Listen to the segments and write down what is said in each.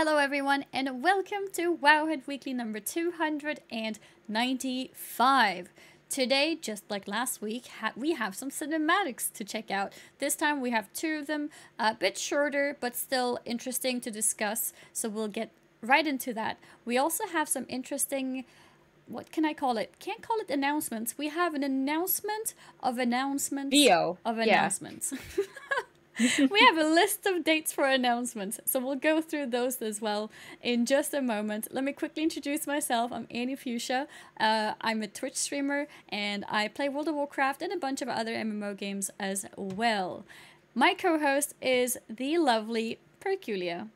Hello everyone and welcome to Wowhead Weekly number 295. Today, just like last week, we have some cinematics to check out. This time we have two of them, a bit shorter but still interesting to discuss, so we'll get right into that. We also have some interesting, what can I call it? Can't call it announcements. We have an announcement of announcements Bio. of announcements. We have a list of dates for announcements, so we'll go through those as well in just a moment. Let me quickly introduce myself. I'm Annie Fuchsia. I'm a Twitch streamer, and I play World of Warcraft and a bunch of other MMO games as well. My co-host is the lovely Perculia.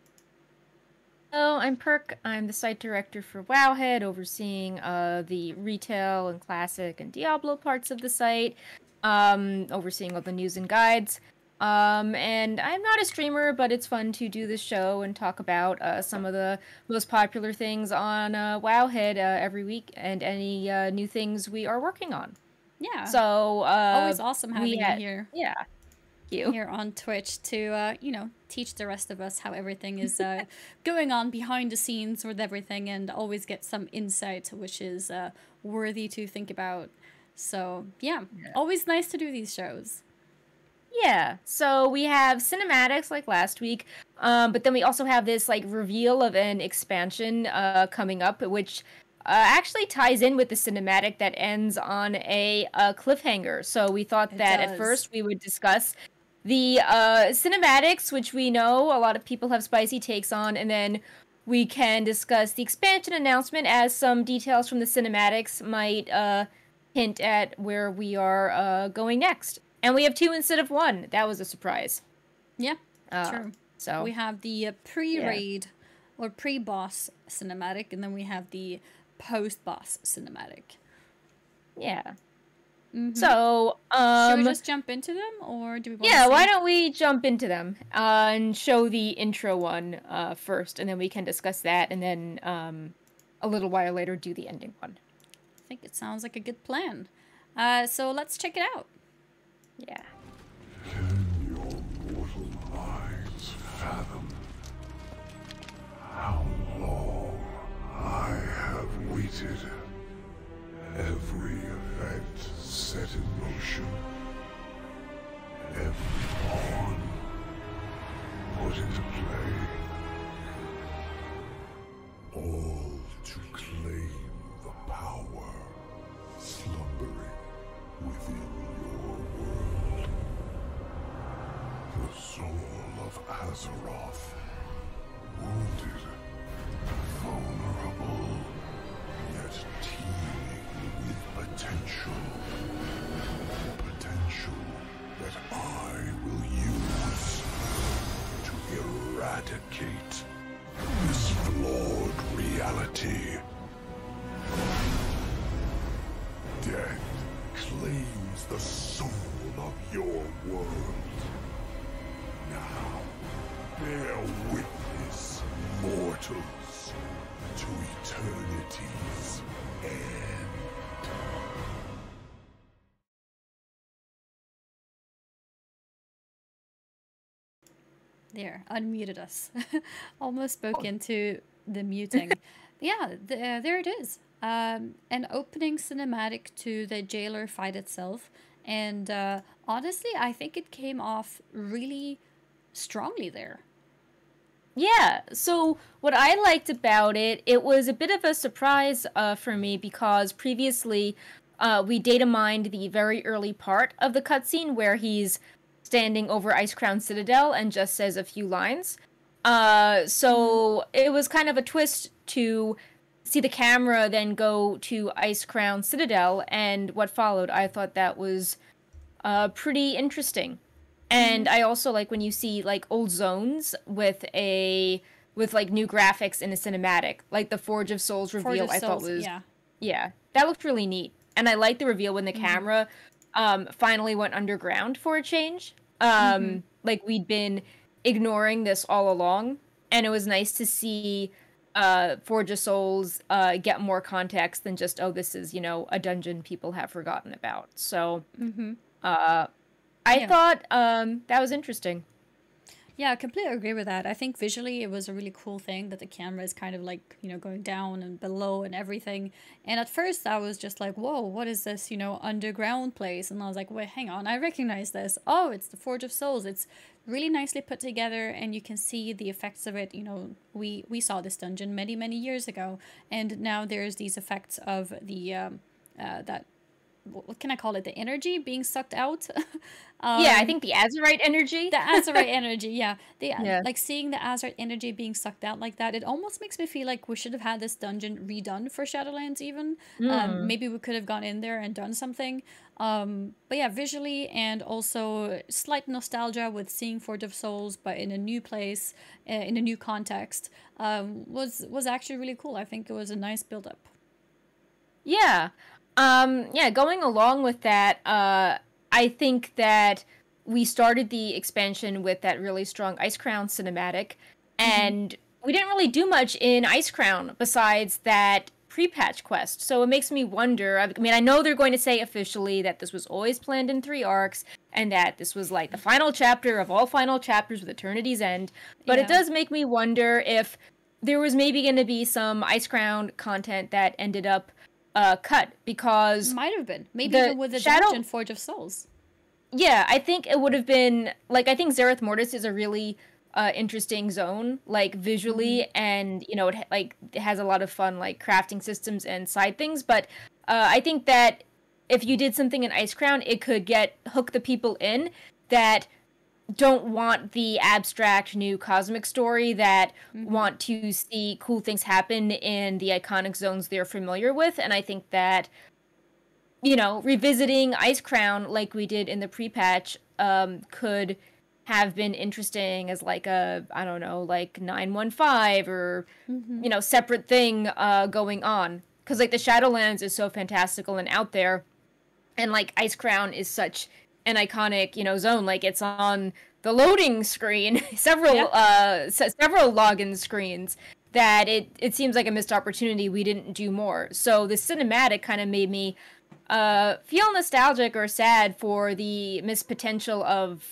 Hello, I'm Perk. I'm the site director for Wowhead, overseeing the retail and classic and Diablo parts of the site, overseeing all the news and guides. And I'm not a streamer, but it's fun to do this show and talk about some of the most popular things on Wowhead every week and any new things we are working on. Yeah. So always awesome having you here. Yeah. You. Here on Twitch to, teach the rest of us how everything is going on behind the scenes with everything and always get some insight, which is worthy to think about. So, yeah, always nice to do these shows. Yeah, so we have cinematics like last week, but then we also have this like reveal of an expansion coming up, which actually ties in with the cinematic that ends on a cliffhanger. So we thought that at first we would discuss the cinematics, which we know a lot of people have spicy takes on, and then we can discuss the expansion announcement as some details from the cinematics might hint at where we are going next. And we have two instead of one. That was a surprise. Yeah, true. So we have the pre-raid or pre-boss cinematic, and then we have the post-boss cinematic. Yeah. Mm-hmm. So, should we just jump into them, or do we want why don't we jump into them and show the intro one first, and then we can discuss that, and then a little while later do the ending one. I think it sounds like a good plan. So let's check it out. Yeah. Can your mortal minds fathom how long I have waited? Every event set in motion, every pawn put into play, all to claim the power slumbering within your world. The soul of Azeroth, wounded, vulnerable, yet teeming with potential. Potential that I will use to eradicate this flawed reality. Death claims the soul of your world. Now, bear witness, mortals, to eternity's end. There, unmuted us. Almost spoke into the muting. Yeah, there it is. An opening cinematic to the jailer fight itself. And honestly, I think it came off really strongly there. Yeah, so what I liked about it, it was a bit of a surprise for me because previously we data mined the very early part of the cutscene where he's standing over Icecrown Citadel and just says a few lines. So it was kind of a twist to see the camera then go to Icecrown Citadel and what followed. I thought that was pretty interesting. And I also like when you see like old zones with like new graphics in a cinematic, like the Forge of Souls reveal. I thought was that looked really neat. And I like the reveal when the camera finally went underground for a change. Like we'd been ignoring this all along, and it was nice to see Forge of Souls get more context than just, oh, this is, a dungeon people have forgotten about. So I thought that was interesting. Yeah, I completely agree with that. I think visually it was a really cool thing that the camera is kind of like, going down and below and everything. And at first I was just like, whoa, what is this, underground place? And I was like, wait, hang on, I recognize this. Oh, it's the Forge of Souls. It's really nicely put together and you can see the effects of it. We saw this dungeon many, many years ago. And now there's these effects of the, that what can I call it? The energy being sucked out. Yeah, I think the Azurite energy. The Azurite energy, yeah. Yeah. Like seeing the Azurite energy being sucked out like that, it almost makes me feel like we should have had this dungeon redone for Shadowlands even. Maybe we could have gone in there and done something. But yeah, visually and also slight nostalgia with seeing Forge of Souls, but in a new place, in a new context, was actually really cool. I think it was a nice build up. Yeah. Yeah, going along with that, I think that we started the expansion with that really strong Ice Crown cinematic, and we didn't really do much in Ice Crown besides that pre-patch quest. So it makes me wonder, I mean, I know they're going to say officially that this was always planned in 3 arcs, and that this was like the final chapter of all final chapters with Eternity's End, but it does make me wonder if there was maybe going to be some Ice Crown content that ended up cut, because might have been maybe even with the dungeon Forge of Souls. Yeah, I think it would have been like, I think Zereth Mortis is a really interesting zone, like visually, and it has a lot of fun like crafting systems and side things. But I think that if you did something in Ice Crown, it could hook the people in that don't want the abstract new cosmic story, that want to see cool things happen in the iconic zones they're familiar with. And I think that, revisiting Ice Crown like we did in the pre-patch could have been interesting as like a, I don't know, like 915 or, separate thing going on. Because like the Shadowlands is so fantastical and out there, and like Ice Crown is such an iconic, zone. Like it's on the loading screen, several login screens, that it seems like a missed opportunity we didn't do more. So the cinematic kind of made me feel nostalgic or sad for the missed potential of,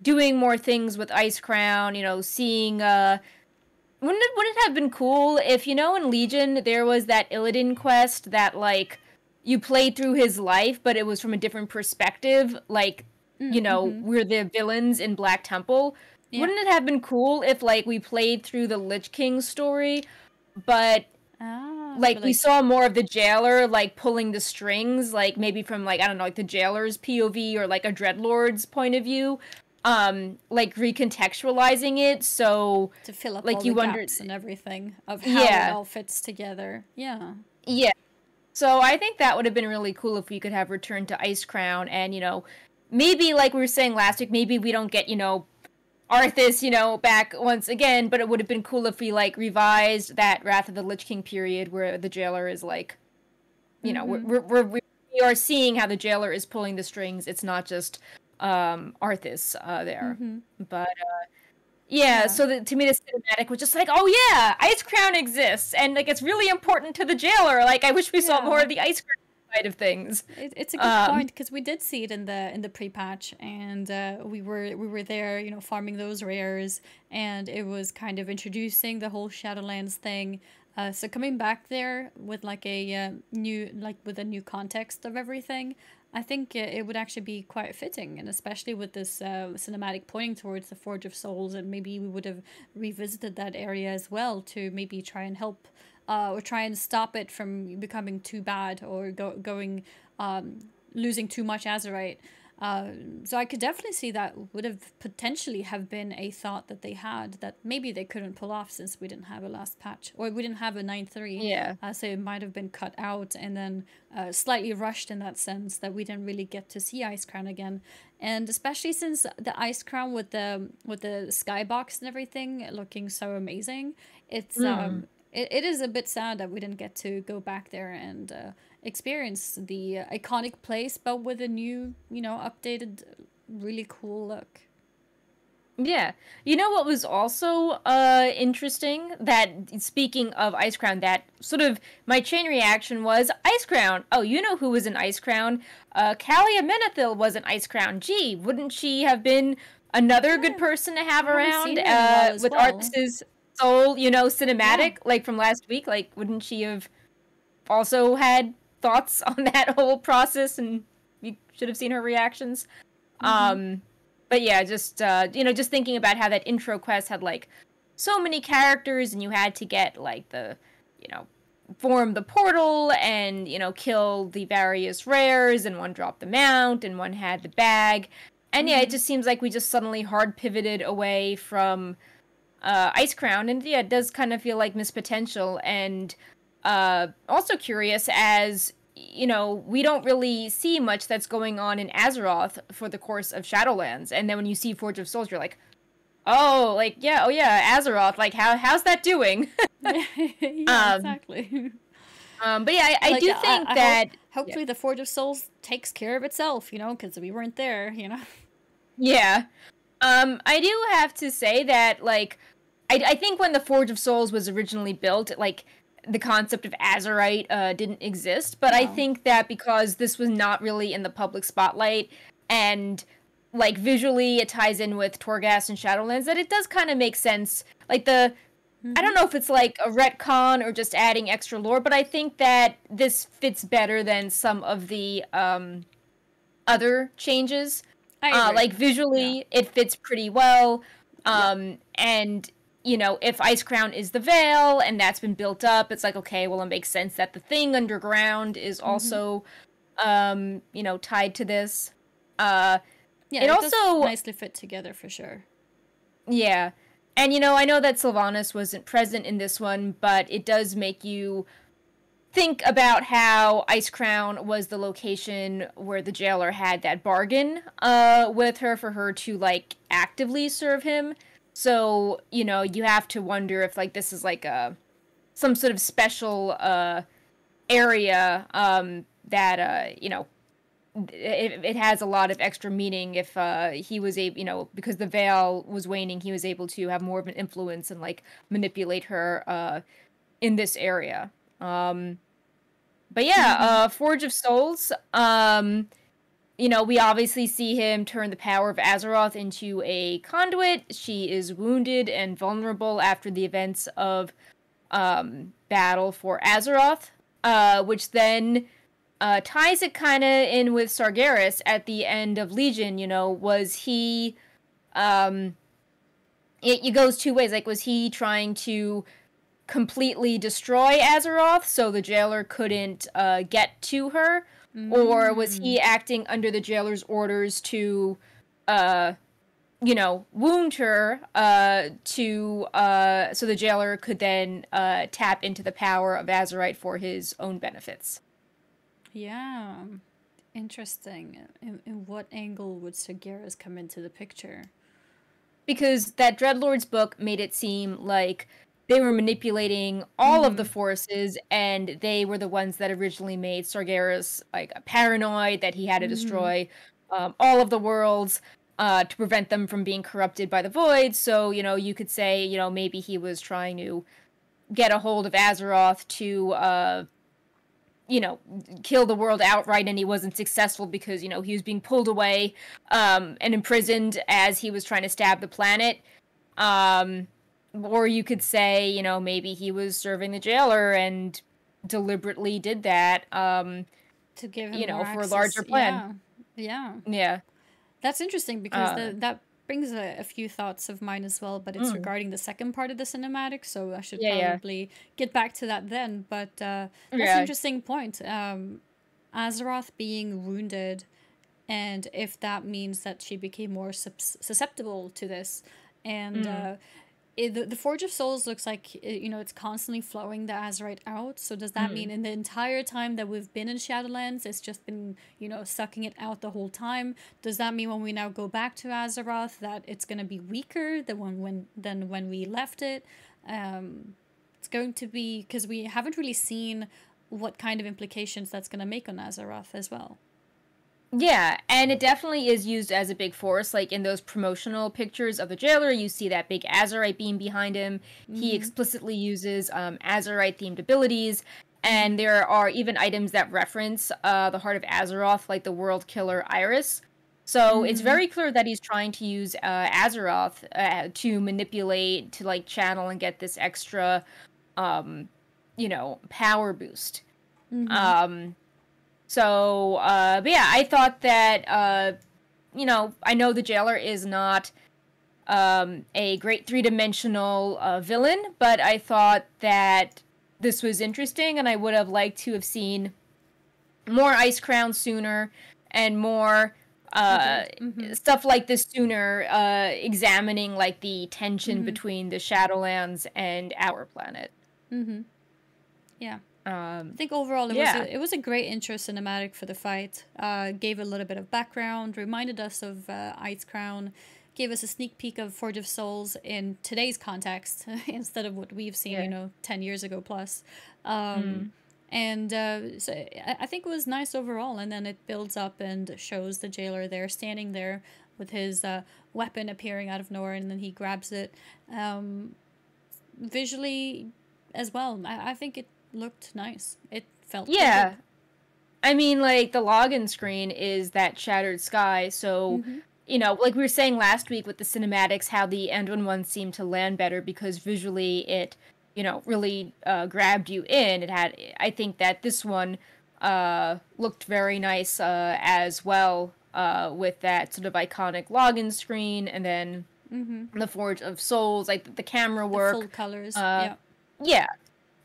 doing more things with Ice Crown, seeing, wouldn't it have been cool if, in Legion there was that Illidan quest that, like, you played through his life, but it was from a different perspective, like, we're the villains in Black Temple. Yeah. Wouldn't it have been cool if, like, we played through the Lich King story, but, we saw more of the jailer, like, pulling the strings, like, maybe from, like, I don't know, like, the jailer's POV or, like, a Dreadlord's point of view, like, recontextualizing it, so... To fill up like, all the gaps and everything of how it all fits together. Yeah. Yeah. So I think that would have been really cool if we could have returned to Ice Crown and, maybe, like we were saying last week, maybe we don't get, Arthas, back once again, but it would have been cool if we, like, revised that Wrath of the Lich King period where the jailer is, like, we are seeing how the jailer is pulling the strings. It's not just Arthas there. But, so to me the cinematic was just like, oh yeah, Ice Crown exists, and, like, it's really important to the jailer. Like, I wish we saw more of the Ice Crown side of things. It's a good point, because we did see it in the pre-patch, and we were there, farming those rares, and it was kind of introducing the whole Shadowlands thing. So coming back there with like a new context of everything, I think it would actually be quite fitting, and especially with this cinematic pointing towards the Forge of Souls, and maybe we would have revisited that area as well to maybe try and help or try and stop it from becoming too bad or losing too much Azurite. So I could definitely see that would have potentially have been a thought that they had that maybe they couldn't pull off since we didn't have a last patch, or we didn't have a 9.3. Yeah. So it might have been cut out and then slightly rushed in that sense that we didn't really get to see Ice Crown again. And especially since the Ice Crown with the skybox and everything looking so amazing, it's it is a bit sad that we didn't get to go back there and experience the iconic place, but with a new, updated, really cool look. Yeah. You know what was also interesting? That, speaking of Ice Crown, that sort of my chain reaction was, Ice Crown! Oh, you know who was an Ice Crown? Kalia Menethil was an Ice Crown. Gee, wouldn't she have been another good person to have I haven't around seen her in a while as with well. Arthas's soul, you know, cinematic, like from last week. Like, wouldn't she have also had thoughts on that whole process? And you should have seen her reactions. But yeah, just you know, just thinking about how that intro quest had like so many characters, and you had to get like the, you know, form the portal and, you know, kill the various rares, and one dropped the mount and one had the bag. And yeah, it just seems like we just suddenly hard pivoted away from Ice Crown, and yeah, it does kind of feel like missed potential. And also curious, as you know, we don't really see much that's going on in Azeroth for the course of Shadowlands, and then when you see Forge of Souls, you're like, oh, like, yeah, oh yeah, Azeroth, like, how's that doing? Yeah, exactly. But yeah, I Like, do think that hopefully the Forge of Souls takes care of itself, you know, because we weren't there, you know. yeah. I do have to say that, like, I think when the Forge of Souls was originally built, like, the concept of Azerite didn't exist, but I No. think that because this was not really in the public spotlight, and, like, visually it ties in with Torghast and Shadowlands, that it does kind of make sense. Like, I don't know if it's like a retcon or just adding extra lore, but I think that this fits better than some of the other changes. I agree. Like visually, it fits pretty well. And you know, if Ice Crown is the Veil and that's been built up, it's like, okay, well, it makes sense that the thing underground is also, you know, tied to this. Yeah, it also does nicely fit together for sure. Yeah. And, you know, I know that Sylvanas wasn't present in this one, but it does make you think about how Ice Crown was the location where the jailer had that bargain with her for her to, like, actively serve him. So, you know, you have to wonder if, like, this is, like, some sort of special area that, you know, it has a lot of extra meaning if he was able, you know, because the veil was waning, he was able to have more of an influence and like manipulate her in this area. But yeah, Forge of Souls. You know, we obviously see him turn the power of Azeroth into a conduit. She is wounded and vulnerable after the events of Battle for Azeroth, which then ties it kind of in with Sargeras at the end of Legion. You know, was he it goes two ways. Like, was he trying to completely destroy Azeroth so the jailer couldn't get to her, or was he acting under the jailer's orders to you know, wound her to so the jailer could then tap into the power of Azerite for his own benefits? Yeah. Interesting. In what angle would Sargeras come into the picture? Because that Dreadlord's book made it seem like they were manipulating all of the forces, and they were the ones that originally made Sargeras like paranoid that he had to destroy all of the worlds to prevent them from being corrupted by the void. So, you know, you could say, you know, maybe he was trying to get a hold of Azeroth to you know, kill the world outright, and he wasn't successful because, you know, he was being pulled away and imprisoned as he was trying to stab the planet. Or you could say, you know, maybe he was serving the jailer and deliberately did that, To give him you know, more for a access. larger plan. Yeah. Yeah. That's interesting because that brings a few thoughts of mine as well, but it's regarding the second part of the cinematic, so I should probably get back to that then. But that's an interesting point. Azeroth being wounded, and if that means that she became more susceptible to this, and the Forge of Souls looks like, you know, it's constantly flowing the Azerite out. So does that mean in the entire time that we've been in Shadowlands, it's just been, you know, sucking it out the whole time? Does that mean when we now go back to Azeroth that it's going to be weaker than when we left it? It's going to be, because we haven't really seen what kind of implications that's going to make on Azeroth as well. Yeah, and it definitely is used as a big force. Like in those promotional pictures of the jailer, you see that big Azerite beam behind him. He explicitly uses Azerite-themed abilities, and there are even items that reference the Heart of Azeroth, like the World Killer Iris. So it's very clear that he's trying to use Azeroth to manipulate, to like channel and get this extra, power boost. Um, but yeah, I thought that, I know the Jailer is not a great three-dimensional villain, but I thought that this was interesting, and I would have liked to have seen more Ice Crown sooner and more stuff like this sooner, examining like the tension between the Shadowlands and our planet. Yeah. I think overall it was a great intro cinematic for the fight. Gave a little bit of background, reminded us of Ice Crown, gave us a sneak peek of Forge of Souls in today's context instead of what we've seen, 10 years ago plus. And so I think it was nice overall. And then it builds up and shows the Jailer there, standing there with his weapon appearing out of nowhere, and then he grabs it. Visually as well, I think it looked nice. It felt good. I mean, like, the login screen is that shattered sky, so, like we were saying last week with the cinematics, how the Anduin ones seemed to land better because visually it, really grabbed you in. I think that this one looked very nice as well, with that sort of iconic login screen, and then the Forge of Souls, like the camera work. The full colors, Yeah.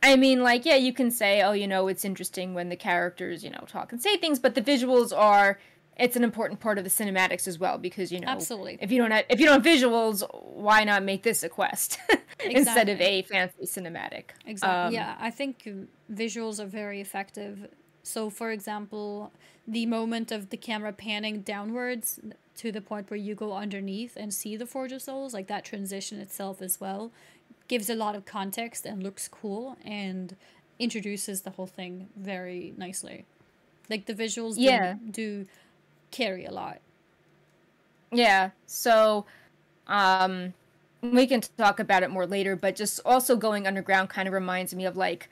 I mean, like, yeah, you can say, oh, it's interesting when the characters, talk and say things, but the visuals it's an important part of the cinematics as well, because, absolutely. if you don't have visuals, why not make this a quest instead of a fancy cinematic? Exactly. Yeah, I think visuals are very effective. So, for example, the moment of the camera panning downwards to the point where you go underneath and see the Forge of Souls, like that transition itself as well, gives a lot of context and looks cool and introduces the whole thing very nicely. Like, the visuals do carry a lot. Yeah, so we can talk about it more later, but just also going underground kind of reminds me of, like,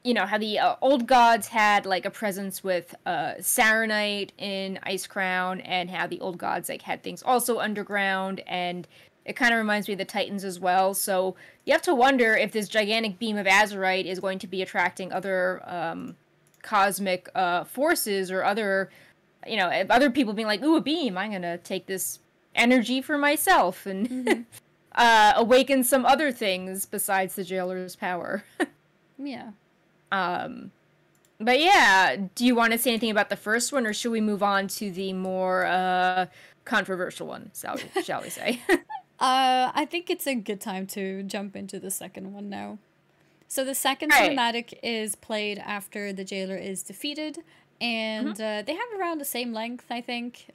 how the old gods had, like, a presence with Saronite in Ice Crown, and how the old gods, like, had things also underground, and it kind of reminds me of the Titans as well. So you have to wonder if this gigantic beam of Azerite is going to be attracting other cosmic forces, or other, other people being like, ooh, a beam, I'm going to take this energy for myself and awaken some other things besides the Jailer's power. Yeah. But yeah, do you want to say anything about the first one, or should we move on to the more controversial one, shall we say? I think it's a good time to jump into the second one now. So the second cinematic is played after the Jailer is defeated, and they have around the same length, I think.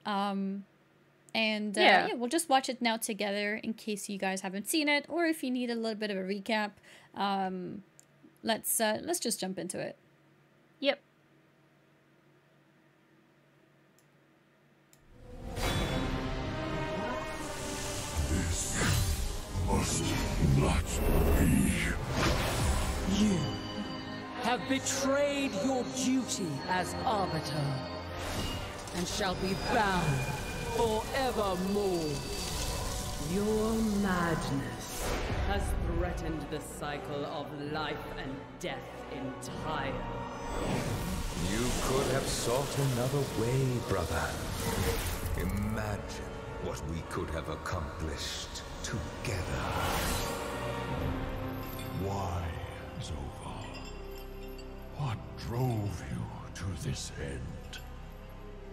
We'll just watch it now together in case you guys haven't seen it, or if you need a little bit of a recap. Let's just jump into it. Yep. This must not be. You have betrayed your duty as Arbiter, and shall be bound forevermore. Your madness has threatened the cycle of life and death entire. You could have sought another way, brother. Imagine what we could have accomplished together. Why, Zovar? What drove you to this end?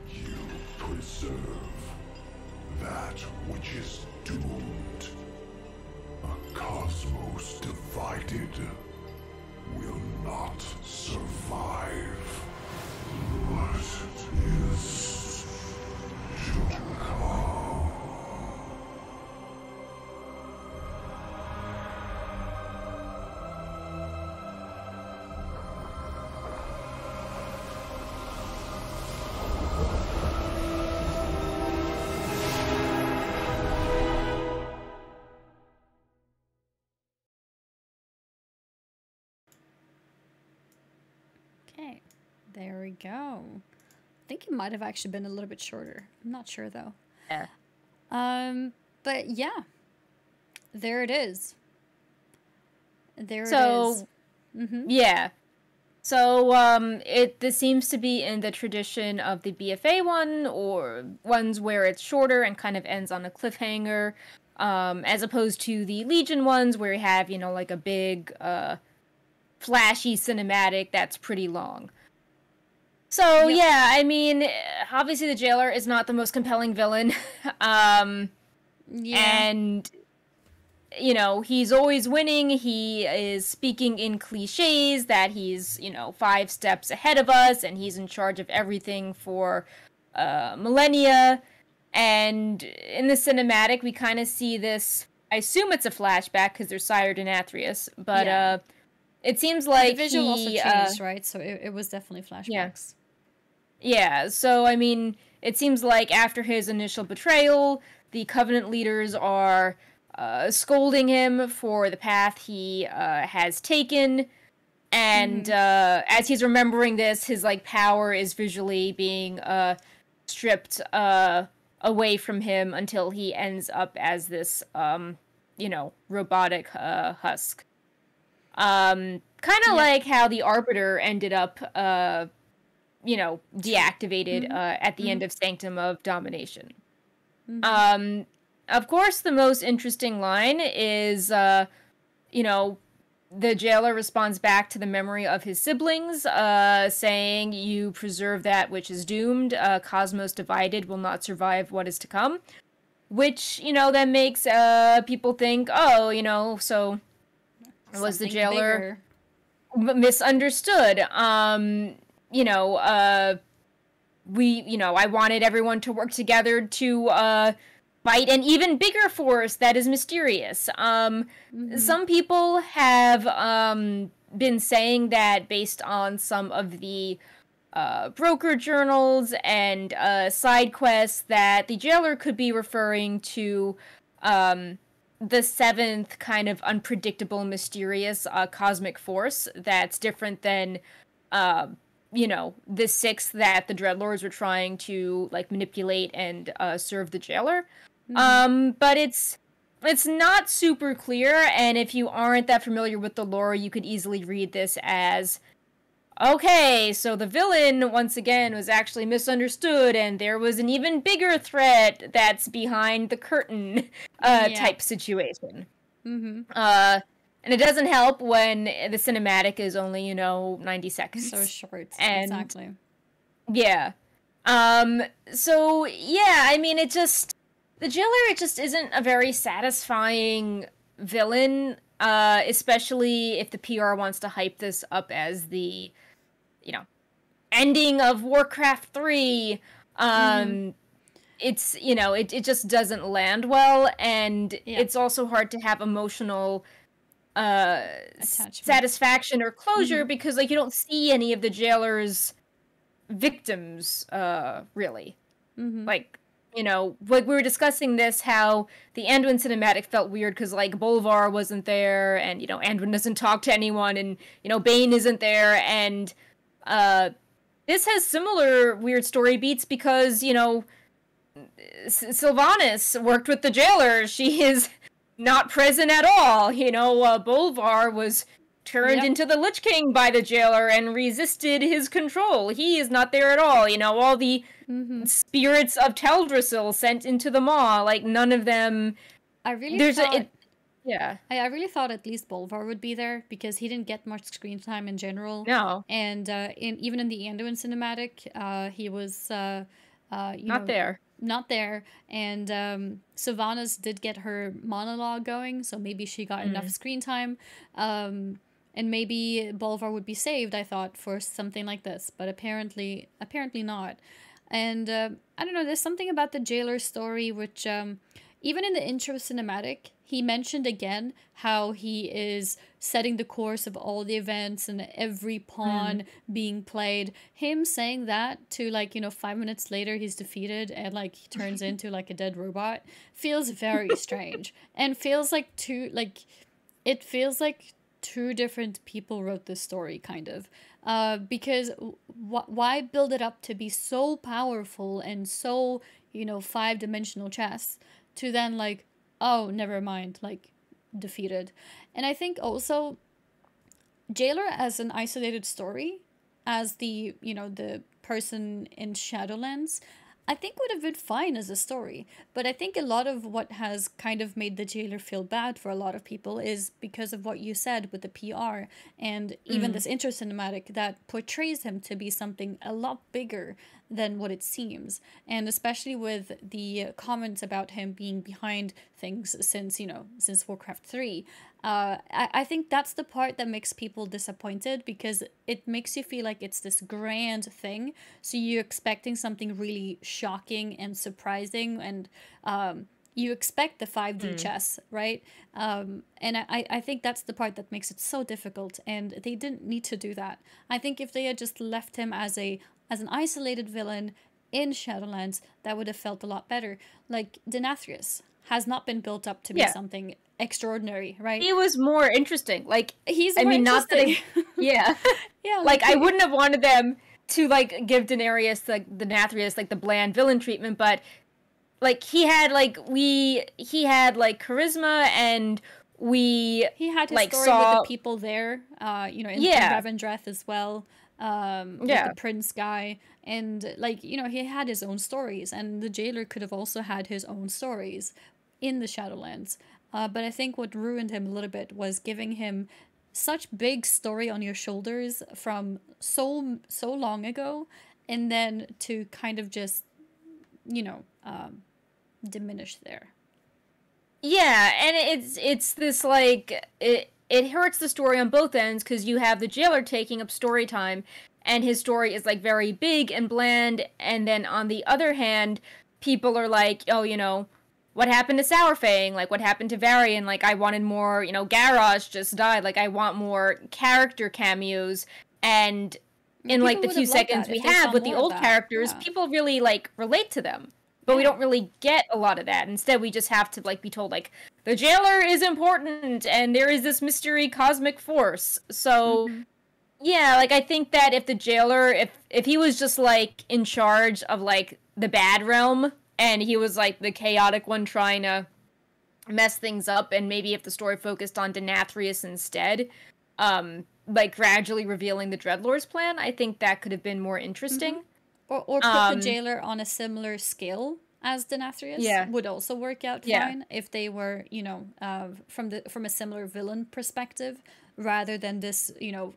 You preserve that which is doomed. A cosmos divided will not survive. What is to come? Okay, there we go. think it might have actually been a little bit shorter. I'm not sure though. Yeah. But yeah, there it is. There it is. So, yeah. So, this seems to be in the tradition of the BFA one, or ones where it's shorter and kind of ends on a cliffhanger, as opposed to the Legion ones where you have, you know, like a big, flashy cinematic that's pretty long. So, yeah, I mean, obviously the Jailer is not the most compelling villain, and, you know, he's always winning. He is speaking in cliches that he's, you know, 5 steps ahead of us and he's in charge of everything for millennia. And in the cinematic, we kind of see this. I assume it's a flashback because they're sired in Athreus, but it seems like the visual also changed, right? So it was definitely flashbacks. Yeah, so I mean, it seems like after his initial betrayal, the Covenant leaders are scolding him for the path he has taken, and as he's remembering this, his like power is visually being stripped away from him until he ends up as this you know, robotic husk. Kind of like how the Arbiter ended up you know, deactivated at the end of Sanctum of Domination. Of course, the most interesting line is, you know, the Jailer responds back to the memory of his siblings, saying, "You preserve that which is doomed. Cosmos divided will not survive what is to come." Which, you know, that makes people think, oh, you know, so was the Jailer misunderstood? You know, I wanted everyone to work together to fight an even bigger force that is mysterious. Some people have been saying that based on some of the broker journals and side quests that the Jailer could be referring to the 7th kind of unpredictable, mysterious cosmic force that's different than you know, the 6th that the Dreadlords were trying to like manipulate and serve the Jailer. But it's not super clear, and if you aren't that familiar with the lore, you could easily read this as, okay, so the villain, once again, was actually misunderstood, and there was an even bigger threat that's behind the curtain type situation. And it doesn't help when the cinematic is only, you know, 90 seconds. So short. And, exactly. Yeah. So, yeah, I mean, the Jailer, it just isn't a very satisfying villain, especially if the PR wants to hype this up as the, you know, ending of Warcraft 3. It's, you know, it just doesn't land well, and it's also hard to have emotional satisfaction or closure because, like, you don't see any of the Jailer's victims, really. Like, you know, like, we were discussing this, how the Anduin cinematic felt weird because, like, Bolvar wasn't there, and, you know, Anduin doesn't talk to anyone, and, you know, Bane isn't there, and, this has similar weird story beats because, you know, Sylvanas worked with the Jailer. She is not present at all. You know, Bolvar was turned into the Lich King by the Jailer and resisted his control. He is not there at all. You know, all the spirits of Teldrassil sent into the Maw, like, none of them... I really thought at least Bolvar would be there, because he didn't get much screen time in general. No. And even in the Anduin cinematic, he was... not there. Not there, and Sylvanas did get her monologue going, so maybe she got enough screen time, and maybe Bolvar would be saved, I thought, for something like this, but apparently not. And I don't know, there's something about the Jailer story which, even in the intro cinematic, he mentioned again how he is setting the course of all the events and every pawn being played. Him saying that to, like, you know, 5 minutes later he's defeated and, like, he turns into, like, a dead robot feels very strange. And feels like it feels like two different people wrote this story, kind of. Because why build it up to be so powerful and so, you know, 5-dimensional chess to then like, oh, never mind, like defeated. And I think also Jailer as an isolated story, as the, you know, the person in Shadowlands, I think would have been fine as a story. But I think a lot of what has kind of made the Jailer feel bad for a lot of people is because of what you said with the PR and even this intro cinematic that portrays him to be something a lot bigger than what it seems. And especially with the comments about him being behind things since, you know, since Warcraft 3. I think that's the part that makes people disappointed, because it makes you feel like it's this grand thing. So you're expecting something really shocking and surprising, and you expect the 5D chess, right? And I think that's the part that makes it so difficult, and they didn't need to do that. I think if they had just left him as an isolated villain in Shadowlands, that would have felt a lot better. Like Denathrius has not been built up to be something extraordinary, right? He was more interesting. Like, He's I more mean, not that interesting. yeah. Yeah, like I wouldn't have wanted them to like give Daenerys like the Denathrius like the bland villain treatment, but like he had like charisma, and he had his like story saw with the people there, you know, in Revendreth as well. With the prince guy, and like, you know, he had his own stories, and the Jailer could have also had his own stories in the Shadowlands. But I think what ruined him a little bit was giving him such big story on your shoulders from so long ago, and then to kind of just, you know, diminish there. Yeah, and it's this like it hurts the story on both ends, because you have the Jailer taking up story time, and his story is like very big and bland, and then on the other hand, people are like, oh, you know, what happened to Sourfang? Like, what happened to Varian? Like, I wanted more, you know, Garrosh just died. Like, I want more character cameos. And in, like, the few seconds we have with the old characters, people really, like, relate to them. But we don't really get a lot of that. Instead, we just have to, like, be told, like, the Jailer is important, and there is this mystery cosmic force. So, yeah, like, I think that if the Jailer, if he was just, like, in charge of, like, the bad realm, and he was, like, the chaotic one trying to mess things up, and maybe if the story focused on Denathrius instead, like, gradually revealing the Dreadlord's plan, I think that could have been more interesting. Or put the Jailer on a similar scale as Denathrius would also work out fine if they were, you know, from a similar villain perspective, rather than this, you know,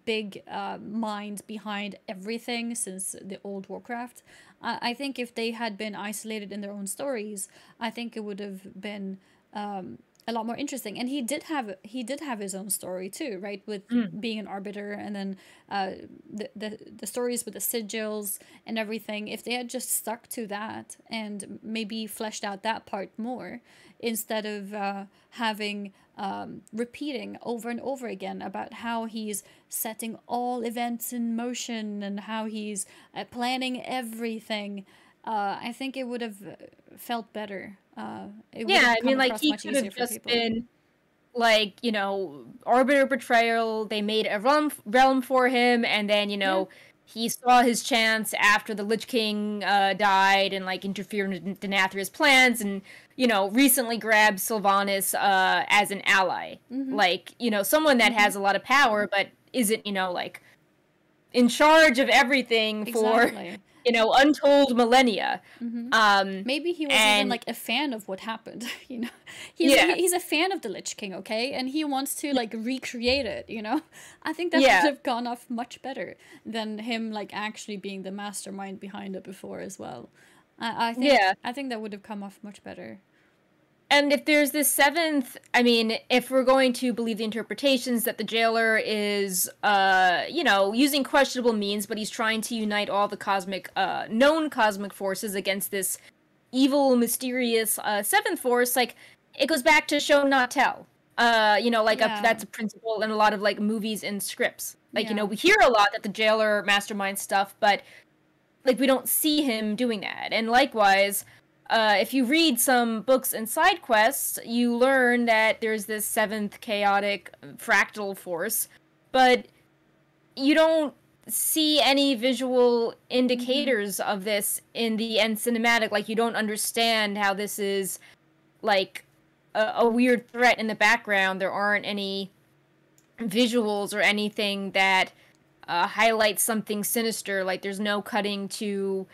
big mind behind everything since the old Warcraft. I think if they had been isolated in their own stories, I think it would have been a lot more interesting. And he did have his own story too, right? With being an arbiter, and then the stories with the sigils and everything. If they had just stuck to that and maybe fleshed out that part more, instead of having repeating over and over again about how he's setting all events in motion and how he's planning everything, I think it would have felt better. I mean, like, he could have just been, like, you know, Arbiter betrayal, they made a realm for him, and then, you know, he saw his chance after the Lich King died and, like, interfered in Denathrius' plans, and, you know, recently grabbed Sylvanas as an ally. Like, you know, someone that has a lot of power, but isn't, you know, like, in charge of everything for, you know, untold millennia. Maybe he was even like a fan of what happened, you know. He's a fan of the Lich King, okay? And he wants to like recreate it, you know. I think that would have gone off much better than him like actually being the mastermind behind it before as well. I think that would have come off much better. And if there's this seventh, I mean, if we're going to believe the interpretations that the Jailer is, you know, using questionable means, but he's trying to unite all the cosmic, known cosmic forces against this evil, mysterious, seventh force, like, it goes back to show, not tell. You know, like, that's a principle in a lot of, like, movies and scripts. Like, you know, we hear a lot that the Jailer masterminds stuff, but, like, we don't see him doing that. And likewise, if you read some books and side quests, you learn that there's this seventh chaotic fractal force, but you don't see any visual indicators of this in the end cinematic. Like, you don't understand how this is, like, a weird threat in the background. There aren't any visuals or anything that highlights something sinister. Like, there's no cutting to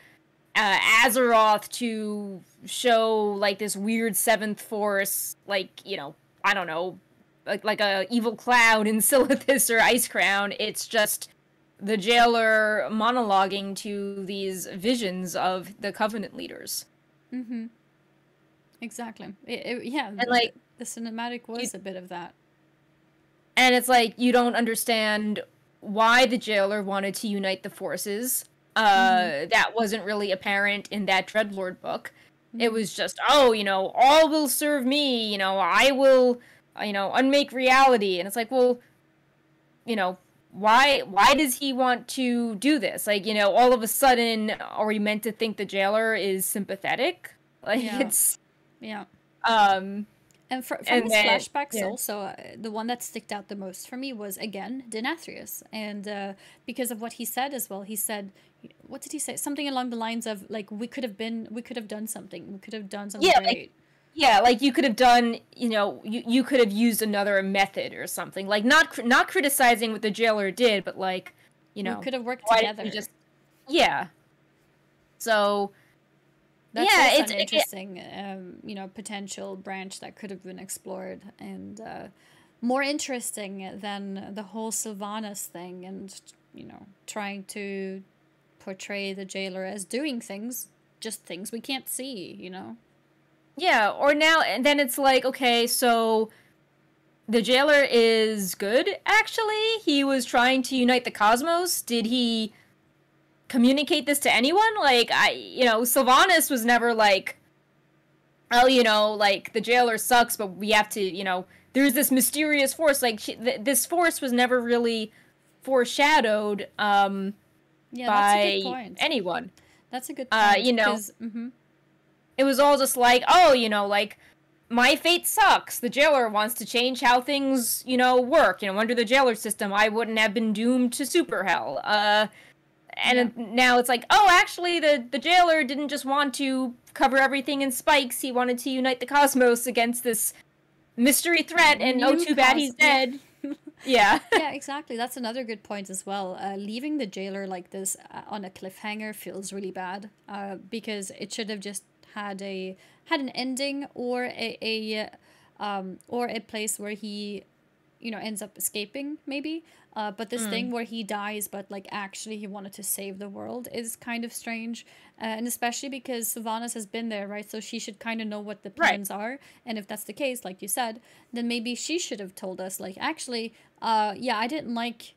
Azeroth to show, like, this weird seventh force, like, you know, I don't know, like a evil cloud in Silithus or Icecrown. It's just the jailer monologuing to these visions of the Covenant leaders. Mm-hmm. Exactly. Yeah, And, like, the cinematic was a bit of that. And it's like, you don't understand why the jailer wanted to unite the forces. That wasn't really apparent in that Dreadlord book. It was just, oh, you know, all will serve me, you know, I will, you know, unmake reality. And it's like, well, you know, why does he want to do this? Like, you know, all of a sudden, are we meant to think the jailer is sympathetic? Like, it's... Yeah. And from and his then, flashbacks yeah. also, the one that sticked out the most for me was, again, Denathrius. And because of what he said as well, he said, what did he say? Something along the lines of, like, we could have done something. We could have done something great. Like you could have done, you know, you could have used another method or something. Like, not criticizing what the jailer did, but, like, you know, we could have worked why together. didn't we just... Yeah. So... That's yeah, also it's an interesting, you know, potential branch that could have been explored, and more interesting than the whole Sylvanas thing, and, you know, trying to portray the jailer as doing things, just things we can't see, you know? Yeah, or now, and then it's like, okay, so the jailer is good, actually? He was trying to unite the cosmos? Did he communicate this to anyone? Like, you know, Sylvanas was never like, oh, you know, like, the jailer sucks, but we have to, you know, there's this mysterious force. Like, this force was never really foreshadowed Yeah, that's a good by point. anyone. That's a good point. You know, 'cause- it was all just like, oh, you know, like, my fate sucks. The jailer wants to change how things, you know, work. You know, under the jailer system, I wouldn't have been doomed to super hell. And now it's like, oh, actually, the jailer didn't just want to cover everything in spikes. He wanted to unite the cosmos against this mystery threat, and oh, too bad he's dead. Yeah. Yeah, exactly. That's another good point as well. Leaving the jailer like this on a cliffhanger feels really bad, because it should have just had an ending, or or a place where he, you know, ends up escaping, maybe. But this thing where he dies, but, like, actually he wanted to save the world is kind of strange. And especially because Sylvanas has been there, right? So she should kind of know what the plans are. And if that's the case, like you said, then maybe she should have told us, like, actually, yeah, I didn't like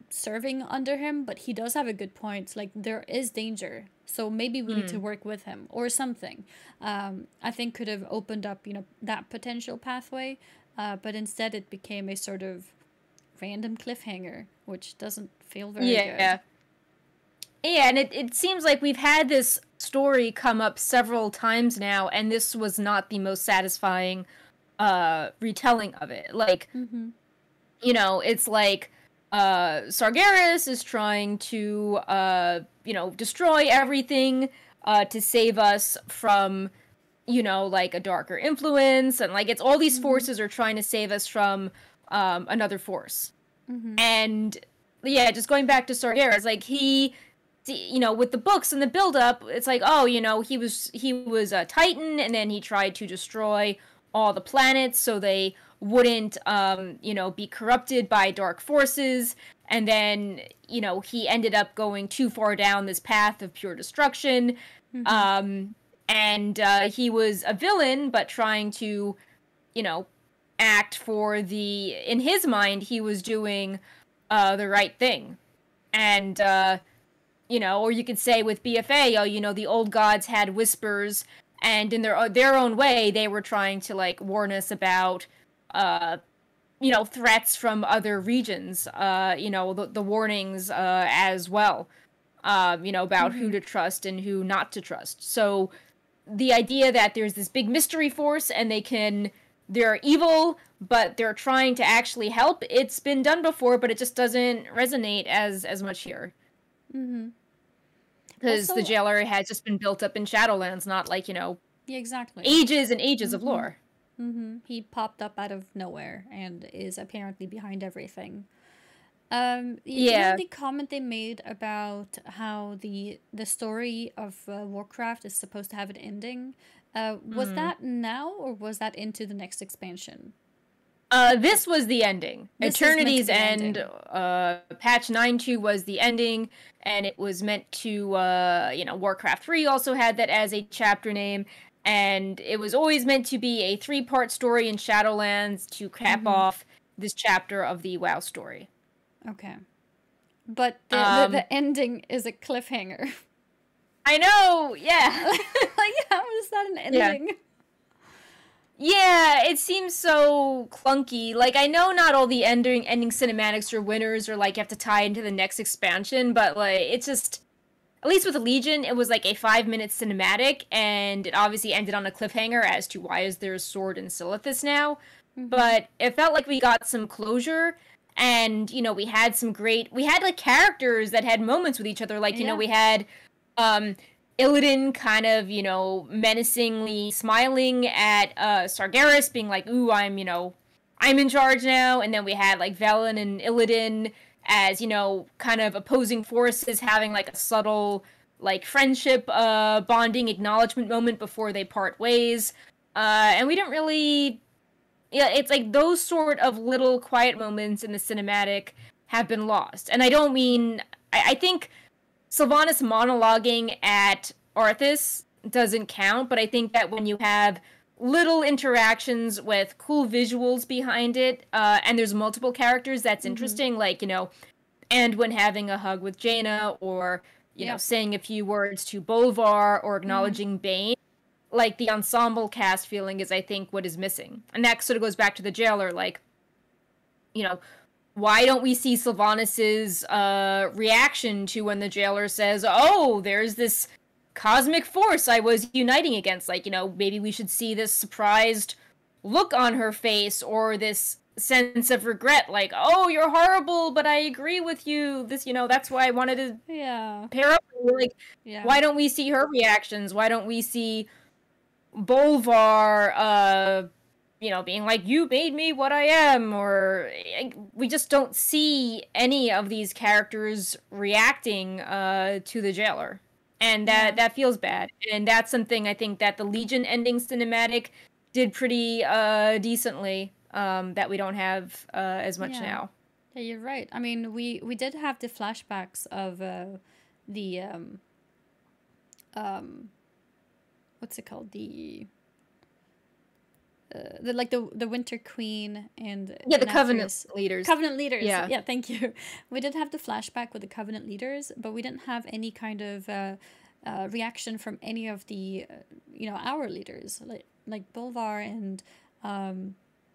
serving under him, but he does have a good point. Like, there is danger. So maybe we need to work with him or something. I think could have opened up, you know, that potential pathway. But instead it became a sort of random cliffhanger, which doesn't feel very good. Yeah, and it seems like we've had this story come up several times now, and this was not the most satisfying retelling of it. Like, you know, it's like Sargeras is trying to, you know, destroy everything to save us from, you know, like, a darker influence, and, like, it's all these forces are trying to save us from another force. And yeah, just going back to Sargeras, like, he, you know, with the books and the build-up, it's like, oh, you know, he was a Titan, and then he tried to destroy all the planets so they wouldn't, you know, be corrupted by dark forces, and then, you know, he ended up going too far down this path of pure destruction, and he was a villain, but trying to, you know, act for in his mind, he was doing the right thing. And, you know, or you could say with BFA, oh, you know, the old gods had whispers, and in their own way, they were trying to, like, warn us about, you know, threats from other regions, you know, the warnings as well, you know, about who to trust and who not to trust. So, the idea that there's this big mystery force and they're evil, but they're trying to actually help. It's been done before, but it just doesn't resonate as much here. Mm-hmm. Because Also- the jailer has just been built up in Shadowlands, not like, Yeah, exactly. ages and ages of lore. Mm-hmm. He popped up out of nowhere and is apparently behind everything. You know Yeah. the comment they made about how the story of Warcraft is supposed to have an ending. Was that now or was that into the next expansion? This was the ending. This is meant to Eternity's be the End, ending. patch 9.2 was the ending, and it was meant to, Warcraft 3 also had that as a chapter name, and it was always meant to be a 3-part story in Shadowlands to cap off this chapter of the WoW story. Okay. But the ending is a cliffhanger. I know, yeah. Like, how is that an ending? Yeah, it seems so clunky. Like, I know not all the ending cinematics or winners or, like, you have to tie into the next expansion, but, like, it's just... At least with Legion, it was, like, a 5-minute cinematic, and it obviously ended on a cliffhanger as to why is there a sword in Silithus now. But it felt like we got some closure, and, we had some great... We had, like, characters that had moments with each other. Like, we had... Illidan kind of, menacingly smiling at Sargeras, being like, ooh, I'm in charge now. And then we had, like, Velen and Illidan as, kind of opposing forces having, like, a subtle, like, friendship bonding acknowledgement moment before they part ways. And we didn't really... Yeah, it's like those sort of little quiet moments in the cinematic have been lost. And I don't mean... I think... Sylvanas monologuing at Arthas doesn't count, but I think that when you have little interactions with cool visuals behind it, and there's multiple characters, that's interesting, like, and when having a hug with Jaina, or, saying a few words to Bolvar, or acknowledging Bane, like, the ensemble cast feeling is, I think, what is missing. And that sort of goes back to the jailer, like, why don't we see Sylvanas' reaction to when the jailer says, oh, there's this cosmic force I was uniting against? Like, maybe we should see this surprised look on her face, or this sense of regret, like, oh, you're horrible, but I agree with you. This, that's why I wanted to pair up with you. Like, why don't we see her reactions? Why don't we see Bolvar, being like, you made me what I am, or we just don't see any of these characters reacting to the jailer. And that feels bad. And that's something I think that the Legion ending cinematic did pretty decently, that we don't have as much now. Yeah, you're right. I mean, we did have the flashbacks of the what's it called? The Winter Queen and the Covenant leaders. Covenant leaders. Yeah, thank you. We did have the flashback with the Covenant leaders, but we didn't have any kind of reaction from any of the our leaders, like Bolvar and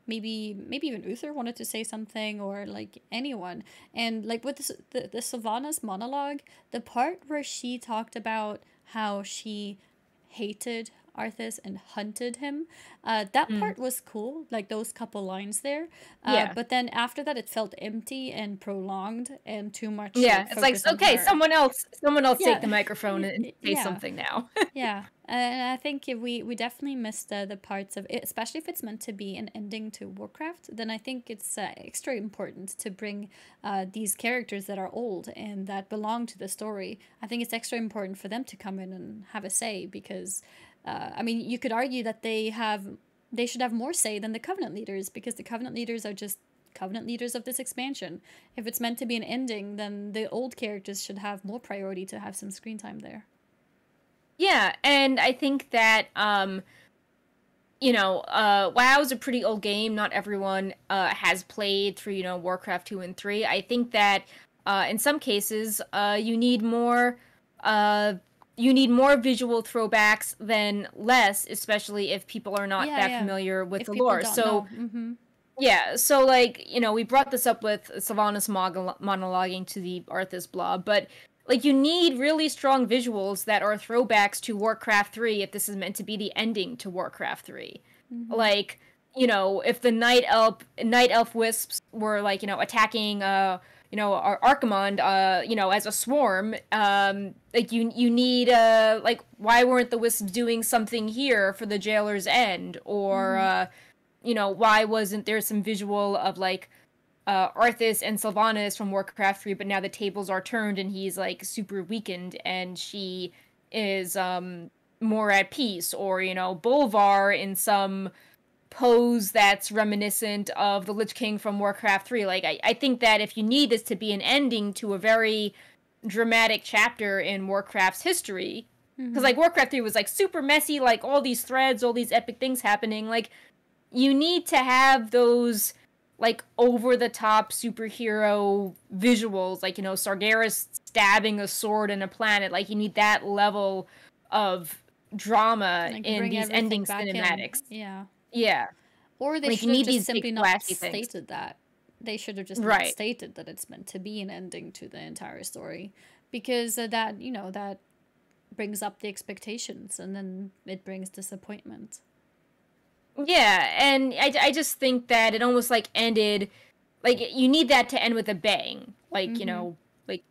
maybe even Uther wanted to say something, or like anyone. And like with the Sylvanas monologue, the part where she talked about how she hated Arthas and hunted him, that part was cool, like those couple lines there. But then after that, it felt empty and prolonged and too much. It's like, okay, someone else take the microphone and say something now. And I think if we definitely missed the parts of it, especially if it's meant to be an ending to Warcraft, then I think it's extra important to bring these characters that are old and that belong to the story. I think it's extra important for them to come in and have a say, because I mean, you could argue that they should have more say than the Covenant leaders, because the Covenant leaders are just Covenant leaders of this expansion. If it's meant to be an ending, then the old characters should have more priority to have some screen time there. Yeah, and I think that, WoW's a pretty old game. Not everyone has played through, Warcraft 2 and 3. I think that in some cases you need more visual throwbacks than less, especially if people are not familiar with the lore. So, yeah, so, like, we brought this up with Sylvanas monologuing to the Arthas blob, but like, you need really strong visuals that are throwbacks to Warcraft 3 if this is meant to be the ending to Warcraft 3. Like, you know, if the night elf wisps were, like, you know, attacking you know, Archimonde, you know, as a swarm, like, you need, like, why weren't the wisps doing something here for the Jailer's End? Or, you know, why wasn't there some visual of, like, Arthas and Sylvanas from Warcraft 3, but now the tables are turned and he's, like, super weakened and she is, more at peace? Or, you know, Bolvar in some pose that's reminiscent of the Lich King from Warcraft 3. Like, I think that if you need this to be an ending to a very dramatic chapter in Warcraft's history, because, like, Warcraft 3 was, like, super messy, like, all these threads, all these epic things happening, like, you need to have those, like, over-the-top superhero visuals, like, you know, Sargeras stabbing a sword in a planet, like, you need that level of drama Like, in bring these everything ending back in. cinematics. Yeah. Yeah. Or they Like, you should have need just these big simply not flashy things. stated that. They should have just not Right. stated that it's meant to be an ending to the entire story. Because that, you know, that brings up the expectations and then it brings disappointment. Yeah, and I just think that it almost, like, ended, like, you need that to end with a bang. Like, you know, like,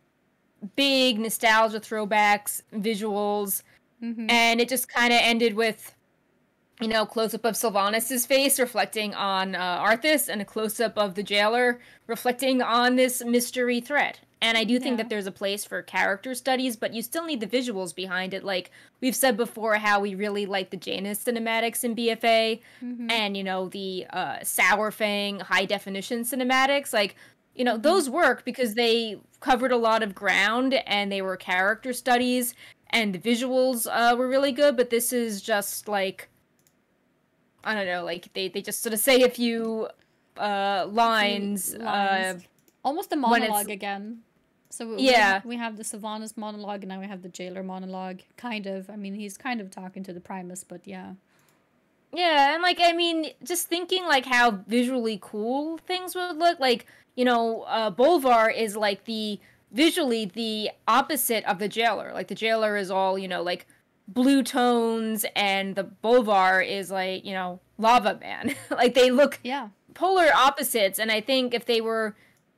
big nostalgia throwbacks, visuals, and it just kind of ended with, you know, close-up of Sylvanas' face reflecting on Arthas, and a close-up of the Jailer reflecting on this mystery threat. And I do think Yeah. that there's a place for character studies, but you still need the visuals behind it. Like, we've said before how we really like the Janus cinematics in BFA, and, you know, the Sour Fang high-definition cinematics. Like, you know, those work because they covered a lot of ground, and they were character studies, and the visuals were really good, but this is just, like, I don't know, like, they just sort of say a few lines. Almost a when it's- monologue again. So Yeah. we have the Sylvanas monologue and now we have the Jailer monologue. Kind of. I mean, he's kind of talking to the Primus, but yeah. Yeah, and, like, I mean, just thinking, like, how visually cool things would look, like, you know, Bolvar is, like, visually the opposite of the Jailer. Like, the Jailer is all, you know, like, blue tones, and the Bolvar is, like, you know, Lava Man. Like, they look Yeah. polar opposites, and I think if they were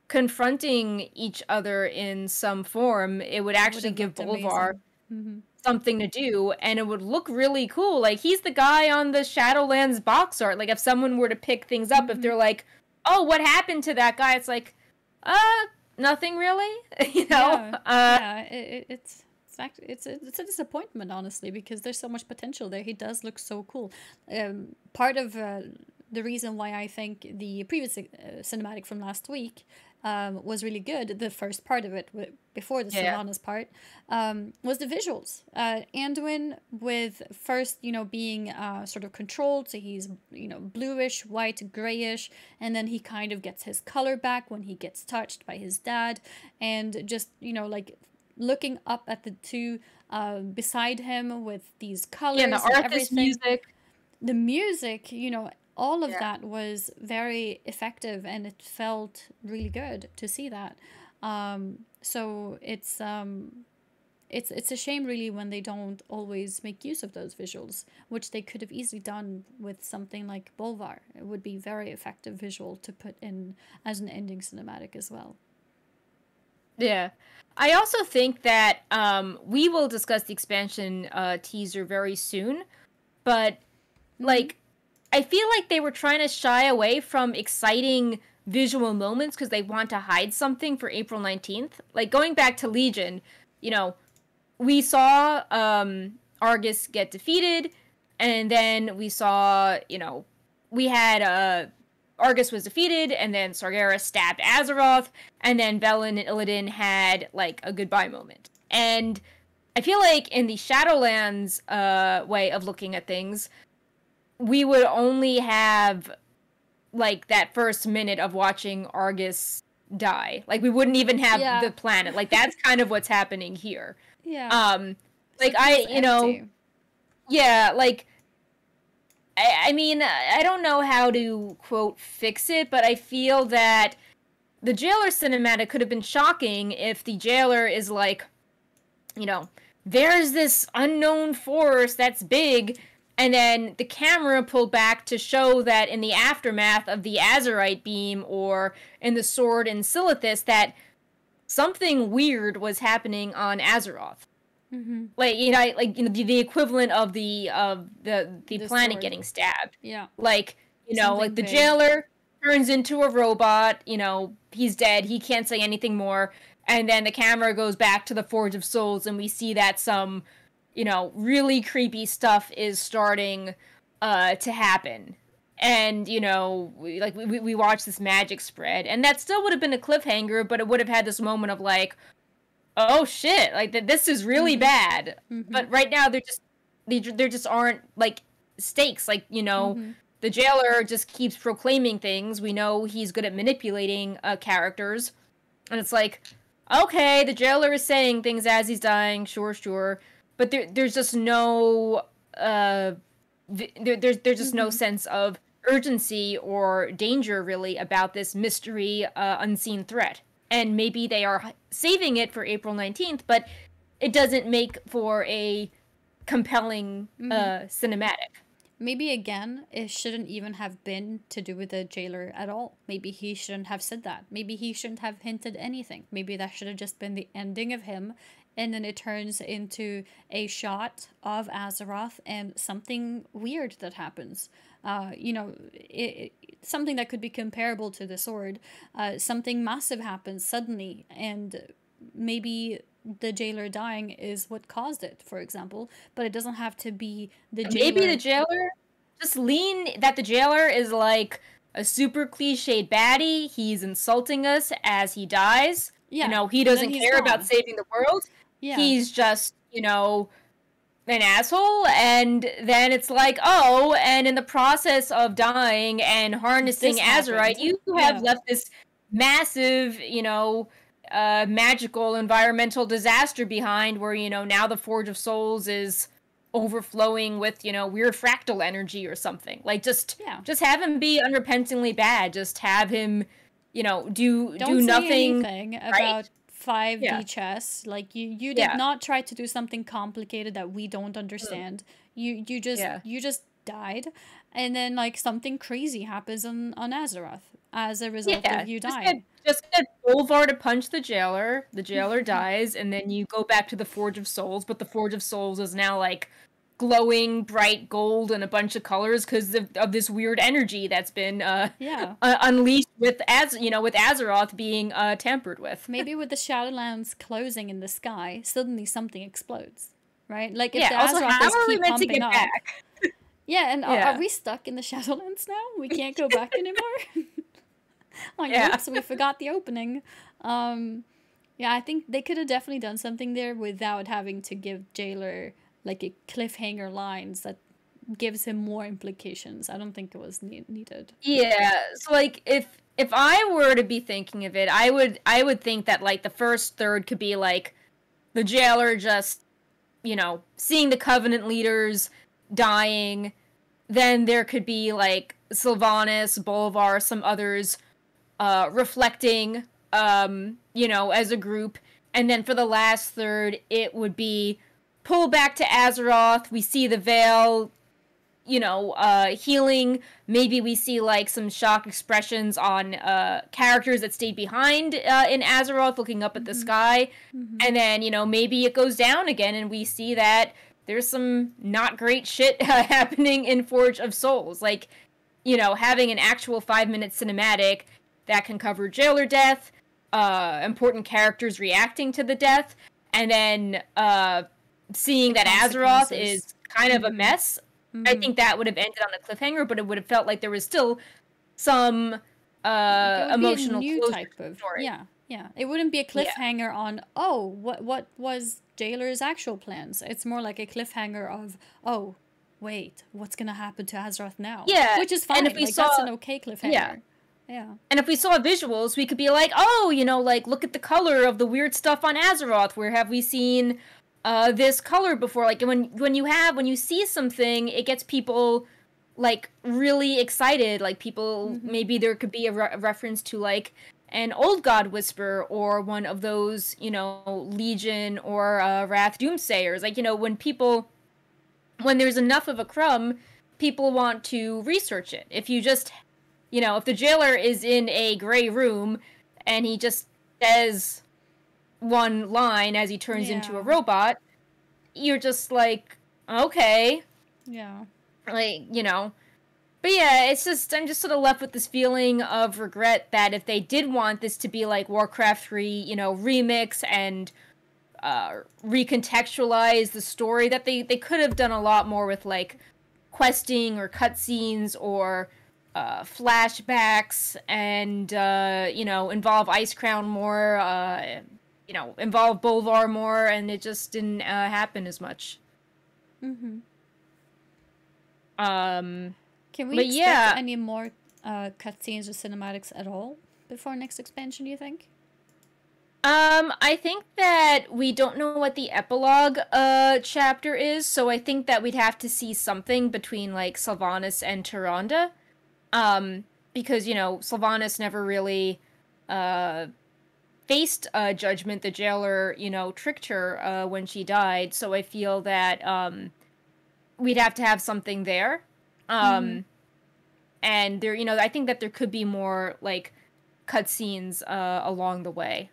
confronting each other in some form, it would actually have give looked Bolvar amazing. something to do, and it would look really cool. Like, he's the guy on the Shadowlands box art. Like, if someone were to pick things up, if they're like, oh, what happened to that guy? It's like, nothing really. You know? Yeah, it's a disappointment, honestly, because there's so much potential there. He does look so cool. Part of the reason why I think the previous cinematic from last week was really good, the first part of it, before the Sylvanas part, was the visuals. Anduin with first, you know, being sort of controlled, so he's, you know, bluish, white, grayish, and then he kind of gets his color back when he gets touched by his dad, and just, you know, like, looking up at the two beside him with these colors Yeah, and the and Arthas everything. music. The music, you know, all of that was very effective, and it felt really good to see that. So it's a shame, really, when they don't always make use of those visuals, which they could have easily done with something like Bolvar. It would be very effective visual to put in as an ending cinematic as well. Yeah. I also think that we will discuss the expansion teaser very soon, but, like, I feel like they were trying to shy away from exciting visual moments because they want to hide something for April 19th. Like, going back to Legion, you know, we saw Argus get defeated, and then we saw, you know, we had Argus was defeated, and then Sargeras stabbed Azeroth, and then Velen and Illidan had, like, a goodbye moment. And I feel like in the Shadowlands way of looking at things, we would only have, like, that first minute of watching Argus die. Like, we wouldn't even have the planet. Like, that's kind of what's happening here. Yeah. Like, you know, yeah, like, I mean, I don't know how to, quote, fix it, but I feel that the Jailer cinematic could have been shocking if the Jailer is, like, you know, there's this unknown force that's big, and then the camera pulled back to show that in the aftermath of the Azurite beam or in the sword in Silithus that something weird was happening on Azeroth. Mm-hmm. Like, the equivalent of the planet sword. getting stabbed. Yeah. Like, Something like the big. jailer turns into a robot, he's dead, he can't say anything more, and then the camera goes back to the Forge of Souls and we see that some, really creepy stuff is starting to happen. And, we watch this magic spread, and that still would have been a cliffhanger, but it would have had this moment of like, oh shit, like this is really bad. But right now there just aren't like stakes. Like, the jailer just keeps proclaiming things. We know he's good at manipulating characters, and it's like, okay, the jailer is saying things as he's dying, sure, but there's just no there's just no sense of urgency or danger really about this mystery unseen threat. And maybe they are saving it for April 19th, but it doesn't make for a compelling cinematic. Maybe again, it shouldn't even have been to do with the jailer at all. Maybe he shouldn't have said that. Maybe he shouldn't have hinted anything. Maybe that should have just been the ending of him, and then it turns into a shot of Azeroth and something weird that happens. Something that could be comparable to the sword. Something massive happens suddenly, and maybe the jailer dying is what caused it, for example. But it doesn't have to be the jailer. Maybe the jailer, just lean that the jailer is like a super cliched baddie. He's insulting us as he dies. Yeah, he doesn't care about saving the world. Yeah. He's just, an asshole, and then it's like, oh, and in the process of dying and harnessing Azurite, you have left this massive, magical environmental disaster behind where, now the Forge of Souls is overflowing with, weird fractal energy or something. Like, just have him be unrepentingly bad. Just have him, do Don't nothing. say anything right? about 5D chess. Like, you did not try to do something complicated that we don't understand. You just died, and then like something crazy happens on Azeroth as a result of you dying. Just get Bolvar to punch the jailer dies, and then you go back to the Forge of Souls, but the Forge of Souls is now like glowing bright gold and a bunch of colors because of this weird energy that's been unleashed with Azeroth being tampered with. Maybe with the Shadowlands closing in the sky, suddenly something explodes, right? Like if the also, Azeroth how is are we keep meant to pumping get up. back? Yeah, and are we stuck in the Shadowlands now? We can't go back anymore? Oops, we forgot the opening. I think they could have definitely done something there without having to give Jailer like a cliffhanger lines that gives him more implications. I don't think it was needed. Yeah, so like if I were to be thinking of it, I would think that like the first third could be like the jailer just, seeing the Covenant leaders dying. Then there could be like Sylvanas, Bolvar, some others reflecting, as a group. And then for the last third, it would be pull back to Azeroth. We see the Veil, healing. Maybe we see like some shock expressions on characters that stayed behind in Azeroth looking up at the sky. And then, maybe it goes down again and we see that there's some not great shit happening in Forge of Souls. Like, having an actual 5-minute cinematic that can cover jailer death, important characters reacting to the death, and then seeing that Azeroth is kind of a mess. I think that would have ended on a cliffhanger, but it would have felt like there was still some emotional closure to the story. Yeah. It wouldn't be a cliffhanger on, what was Jailer's actual plans. It's more like a cliffhanger of, wait, what's gonna happen to Azeroth now? Yeah. Which is fine. And if we saw, that's an okay cliffhanger. Yeah. And if we saw visuals, we could be like, look at the color of the weird stuff on Azeroth. Where have we seen this color before? Like, when you see something, it gets people like really excited. Like, people, maybe there could be a reference to like an old god whisper or one of those, Legion or Wrath Doomsayers. Like, when there's enough of a crumb, people want to research it. If you just, if the jailer is in a gray room and he just says one line as he turns into a robot, you're just like, okay. Yeah. Like, But yeah, it's just, I'm just sort of left with this feeling of regret that if they did want this to be like Warcraft 3, remix and recontextualize the story, that they could have done a lot more with like questing or cutscenes or flashbacks and, involve Ice Crown more, involve Bolvar more, and it just didn't happen as much. Mm-hmm. Can we But expect any more cutscenes or cinematics at all before next expansion, do you think? I think that we don't know what the epilogue chapter is, so I think that we'd have to see something between like Sylvanas and Tyrande. Because, Sylvanas never really faced Judgment. The jailer, tricked her when she died, so I feel that we'd have to have something there. And there, I think that there could be more like cutscenes along the way.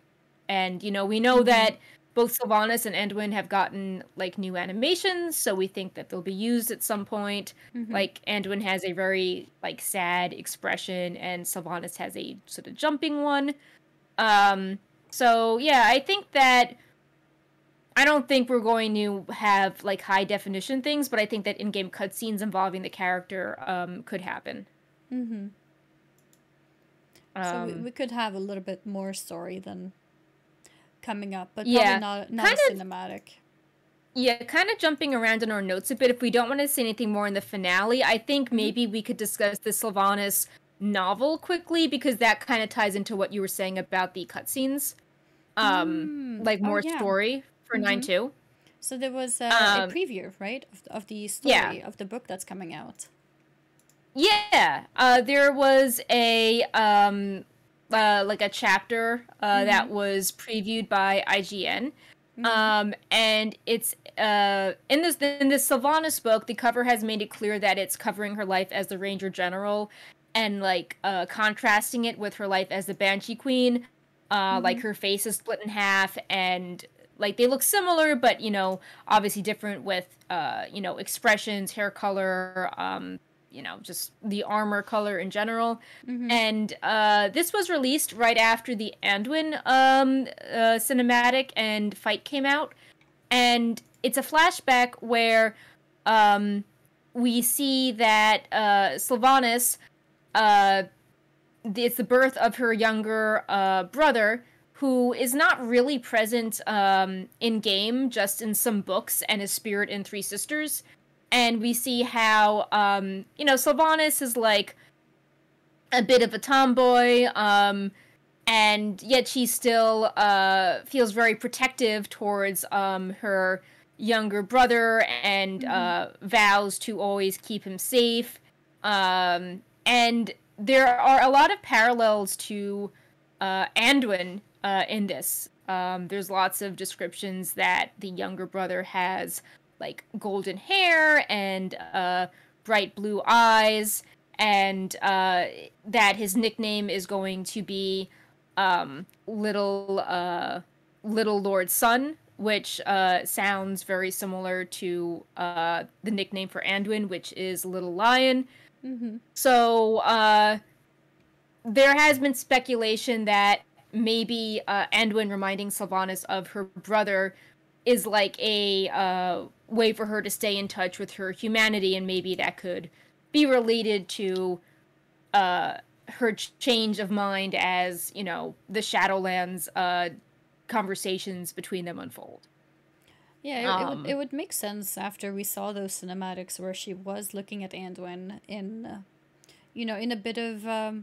And, we know that both Sylvanas and Anduin have gotten like new animations, so we think that they'll be used at some point. Like Anduin has a very like sad expression and Sylvanas has a sort of jumping one. So yeah, I think that I don't think we're going to have like high definition things, but I think that in-game cutscenes involving the character could happen. So we could have a little bit more story than coming up, but probably not a cinematic. Yeah, kind of jumping around in our notes a bit. If we don't want to say anything more in the finale, I think maybe we could discuss the Sylvanas novel quickly, because that kind of ties into what you were saying about the cutscenes. Like more story for 9-2. So there was a preview, right, of the story of the book that's coming out. Yeah, there was a like a chapter that was previewed by IGN. And it's in this Sylvanas book, the cover has made it clear that it's covering her life as the Ranger General and like contrasting it with her life as the Banshee Queen. Like her face is split in half and like they look similar, but obviously different with expressions, hair color, just the armor color in general. And this was released right after the Anduin cinematic and fight came out. And it's a flashback where we see that Sylvanas, it's the birth of her younger brother, who is not really present in-game, just in some books, and his spirit in Three Sisters. And we see how, Sylvanas is, like, a bit of a tomboy, and yet she still feels very protective towards her younger brother and vows to always keep him safe. And there are a lot of parallels to Anduin in this. There's lots of descriptions that the younger brother has like golden hair and bright blue eyes, and that his nickname is going to be Little Lord Sun, which sounds very similar to the nickname for Anduin, which is Little Lion. So there has been speculation that maybe Anduin reminding Sylvanas of her brother is like a way for her to stay in touch with her humanity, and maybe that could be related to her change of mind as, the Shadowlands conversations between them unfold. Yeah, it would make sense after we saw those cinematics where she was looking at Anduin in, in a bit of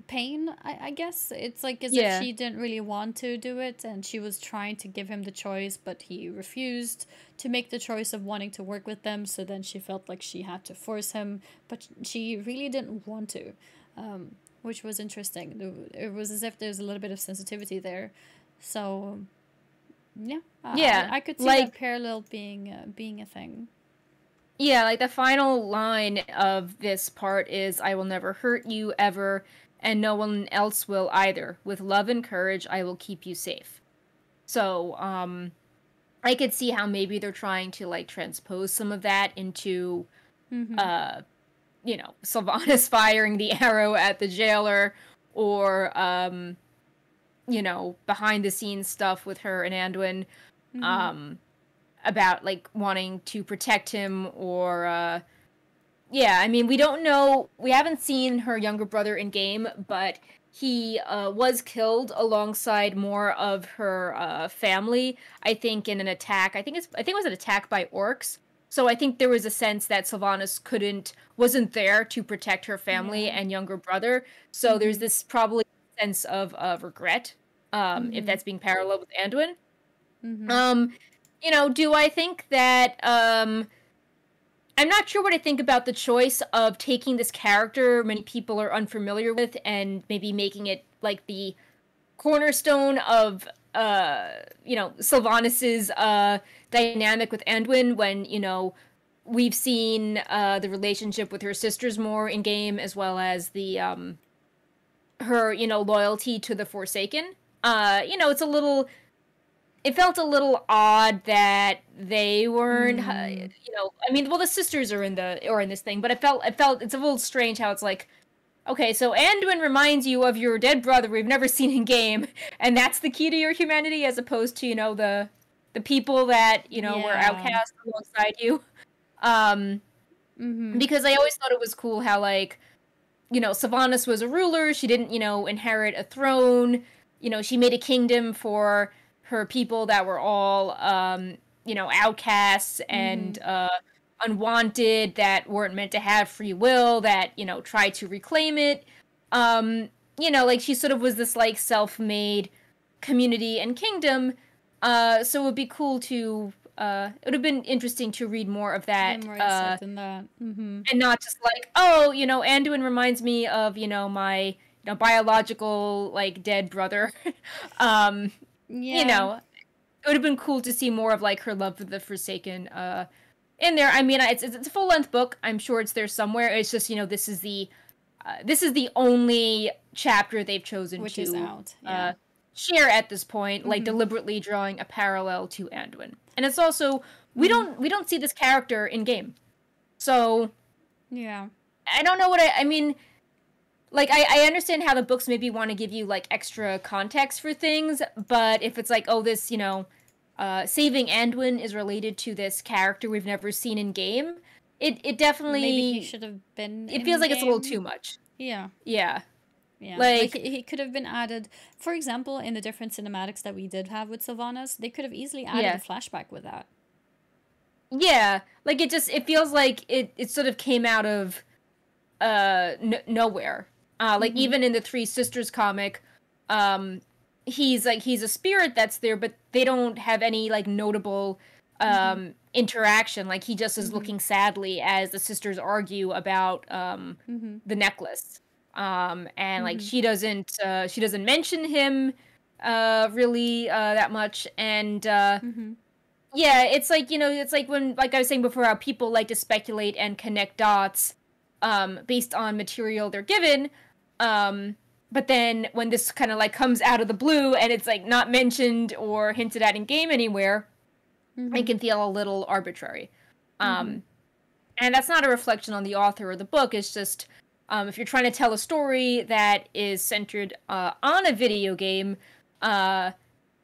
pain, I guess. It's like as if she didn't really want to do it, and she was trying to give him the choice, but he refused to make the choice of wanting to work with them, so then she felt like she had to force him, but she really didn't want to. which was interesting. It was as if there's a little bit of sensitivity there. So, yeah. Yeah, I could see like- that parallel being a thing. Yeah, like the final line of this part is, "I will never hurt you ever, and no one else will either. With love and courage, I will keep you safe." So, I could see how maybe they're trying to like transpose some of that into, you know, Sylvanas firing the arrow at the jailer, or, you know, behind the scenes stuff with her and Anduin, about like wanting to protect him, or, yeah, I mean, we don't know, we haven't seen her younger brother in game, but he was killed alongside more of her family, I think, in an attack. I think it was an attack by orcs. So I think there was a sense that Sylvanas wasn't there to protect her family and younger brother. So there's this probably sense of regret, if that's being paralleled with Anduin. You know, do I think that I'm not sure what I think about the choice of taking this character many people are unfamiliar with and maybe making it like the cornerstone of you know, Sylvanas's dynamic with Anduin, when, you know, we've seen the relationship with her sisters more in game, as well as the her, you know, loyalty to the Forsaken. You know, it felt a little odd that they weren't, you know, I mean, well, the sisters are in this thing, but it felt it's a little strange how it's like, okay, so Anduin reminds you of your dead brother we've never seen in game, and that's the key to your humanity, as opposed to, you know, the people that, you know, were outcast alongside you. Because I always thought it was cool how, like, you know, Sylvanas was a ruler, she didn't, you know, inherit a throne, you know, she made a kingdom for her people that were all, you know, outcasts and unwanted, that weren't meant to have free will, that, you know, tried to reclaim it. You know, like, she sort of was this, like, self-made community and kingdom. So it would be cool to, it would have been interesting to read more of that. More insight in that. And not just like, oh, you know, Anduin reminds me of, you know, my, you know, biological, like, dead brother. You know, it would have been cool to see more of, like, her love for the Forsaken in there. I mean, it's a full-length book. I'm sure it's there somewhere. It's just, you know, this is the only chapter they've chosen which to is out. share at this point, like, deliberately drawing a parallel to Anduin. And it's also, we don't see this character in game. So, yeah, I don't know what I mean, like, I understand how the books maybe want to give you, like, extra context for things, but if it's like, oh, this, you know, saving Anduin is related to this character we've never seen in game, it definitely... Maybe he should have been It feels like it's a little too much. Yeah. Yeah. Yeah, like he could have been added, for example, in the different cinematics that we did have with Sylvanas, they could have easily added a flashback with that. Yeah, like, it feels like it sort of came out of nowhere. Like, even in the Three Sisters comic, he's a spirit that's there, but they don't have any, like, notable interaction. Like, he just is looking sadly as the sisters argue about the necklace. And like, she doesn't mention him really that much. And yeah, it's like, you know, it's like when, like I was saying before, how people like to speculate and connect dots based on material they're given. But then when this kind of like comes out of the blue and it's like not mentioned or hinted at in game anywhere, it can feel a little arbitrary. And that's not a reflection on the author or the book. It's just, if you're trying to tell a story that is centered on a video game,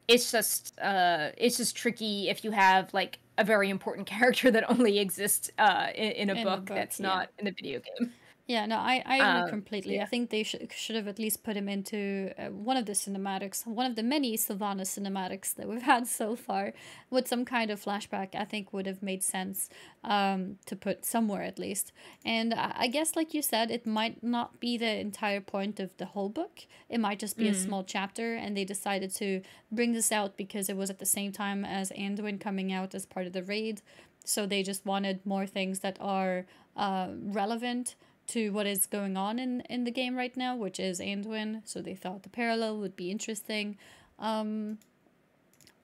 it's just tricky if you have like a very important character that only exists in a book that's not in the video game. Yeah, no, I agree completely. Yeah. I think they should have at least put him into one of the cinematics, one of the many Sylvanas cinematics that we've had so far, with some kind of flashback. I think would have made sense to put somewhere at least. And I guess, like you said, it might not be the entire point of the whole book. It might just be a small chapter, and they decided to bring this out because it was at the same time as Anduin coming out as part of the raid. So they just wanted more things that are relevant to what is going on in the game right now, which is Anduin. So they thought the parallel would be interesting. But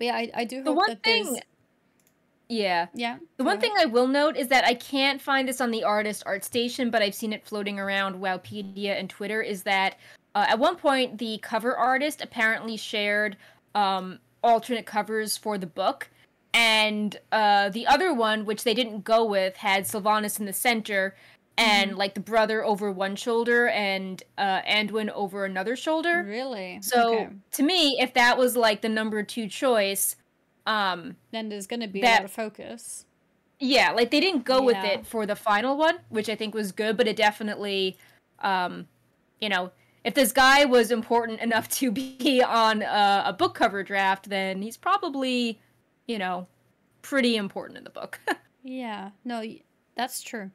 yeah, I do The hope one that thing, there's yeah. yeah. The go one thing ahead. I will note is that I can't find this on the artist art station, but I've seen it floating around Wowpedia and Twitter, is that at one point the cover artist apparently shared alternate covers for the book, and the other one, which they didn't go with, had Sylvanas in the center and like the brother over one shoulder and Anduin over another shoulder. Really? Okay. So to me, if that was like the number 2 choice, Then there's gonna be a lot that of focus. yeah, like they didn't go with Yeah. it for the final one, which I think was good, but it definitely, you know, if this guy was important enough to be on a book cover draft, then he's probably, you know, pretty important in the book. Yeah. No, that's true.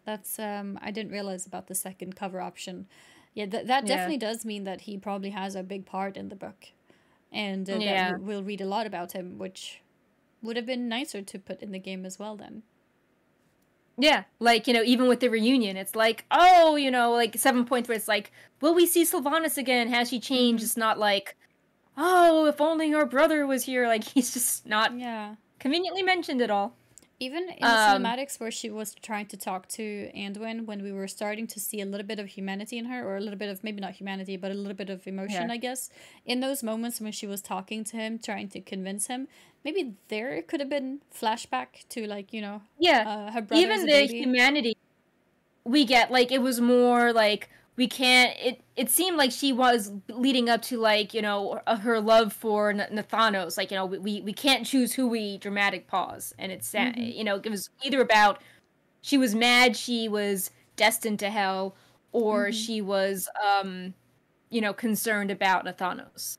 That's I didn't realize about the second cover option. Yeah, that Yeah. definitely does mean that he probably has a big part in the book, and Yeah. that we'll read a lot about him, which would have been nicer to put in the game as well. Then. Yeah, like, you know, even with the reunion, it's like, oh, you know, like 7 points where it's like, will we see Sylvanas again? Has she changed? It's not like, oh, if only her brother was here. Like, he's just not Yeah. conveniently mentioned at all. Even in the cinematics where she was trying to talk to Anduin, when we were starting to see a little bit of humanity in her, or a little bit of, maybe not humanity, but a little bit of emotion, Yeah. I guess, in those moments when she was talking to him, trying to convince him, maybe there could have been flashback to, like, you know, Yeah, her brother as even a the baby. humanity we get, like, it was more like we can't. It seemed like she was leading up to, like, you know, her love for Nathanos. Like, you know, we can't choose who we dramatic pause, and it's you know, it was either about she was mad she was destined to hell, or she was you know, concerned about Nathanos.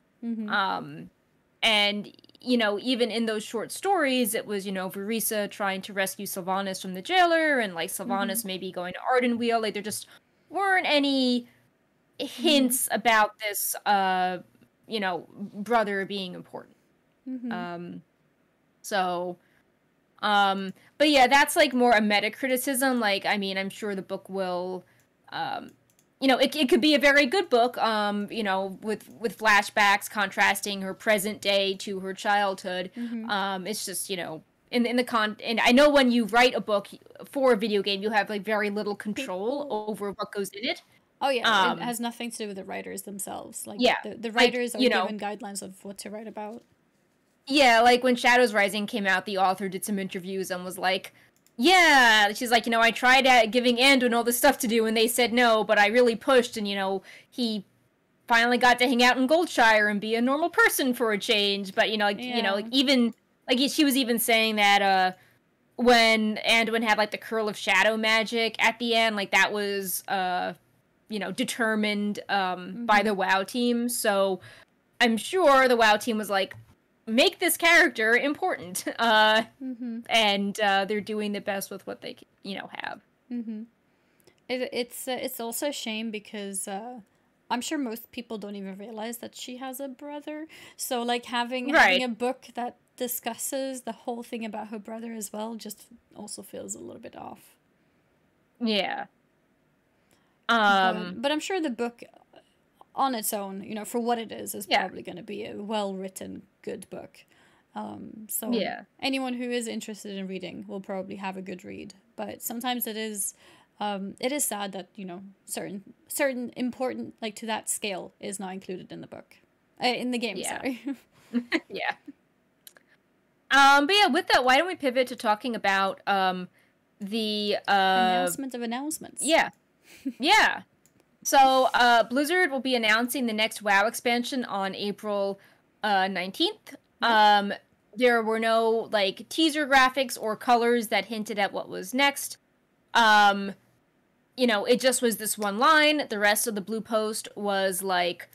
And, you know, even in those short stories, it was, you know, Verisa trying to rescue Sylvanas from the jailer, and, like, Sylvanas maybe going to Ardenweald. Like, there just weren't any hints about this, you know, brother being important. So, but yeah, that's, like, more a meta criticism. Like, I mean, I'm sure the book will, you know, it could be a very good book, you know, with flashbacks contrasting her present day to her childhood. It's just, you know, in the and I know when you write a book for a video game, you have, like, very little control over what goes in it. Oh yeah, it has nothing to do with the writers themselves. Like, Yeah, the like, writers are you know, given guidelines of what to write about. yeah, like when Shadows Rising came out, the author did some interviews and was like, yeah, she's like, you know, I tried giving Anduin all this stuff to do and they said no, but I really pushed, and, you know, he finally got to hang out in Goldshire and be a normal person for a change. But, you know, like, you know, like, even, like, she was even saying that when Anduin had, like, the curl of shadow magic at the end, like, that was you know, determined by the WoW team. So I'm sure the WoW team was like, make this character important, and they're doing the best with what they, you know, have. It's also a shame because I'm sure most people don't even realize that she has a brother. So, like, having a book that discusses the whole thing about her brother as well just also feels a little bit off. Yeah. But I'm sure the book on its own, you know, for what it is Yeah. probably going to be a well-written, good book. So Yeah. anyone who is interested in reading will probably have a good read. But sometimes it is sad that, you know, certain important, like, to that scale is not included in the book, in the game. Yeah. Sorry. Yeah. But yeah, with that, why don't we pivot to talking about the Announcement of announcements. Yeah. Yeah. So, Blizzard will be announcing the next WoW expansion on April 19th. There were no, like, teaser graphics or colors that hinted at what was next. You know, it just was this one line. The rest of the blue post was like,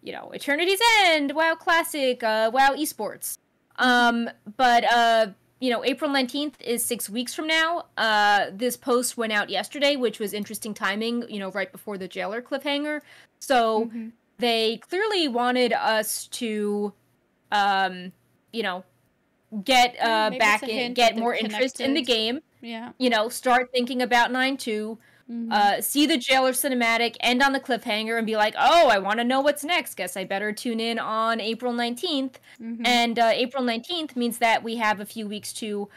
you know, Eternity's End, WoW Classic, WoW Esports. But you know, April 19th is 6 weeks from now. This post went out yesterday, which was interesting timing, you know, right before the jailer cliffhanger. So they clearly wanted us to, you know, get Maybe back it's a in, hint get that more they're interest in the connected. game. Yeah. You know, start thinking about 9-2. see the Jailer cinematic, end on the cliffhanger, and be like, oh, I want to know what's next. Guess I better tune in on April 19th. And April 19th means that we have a few weeks to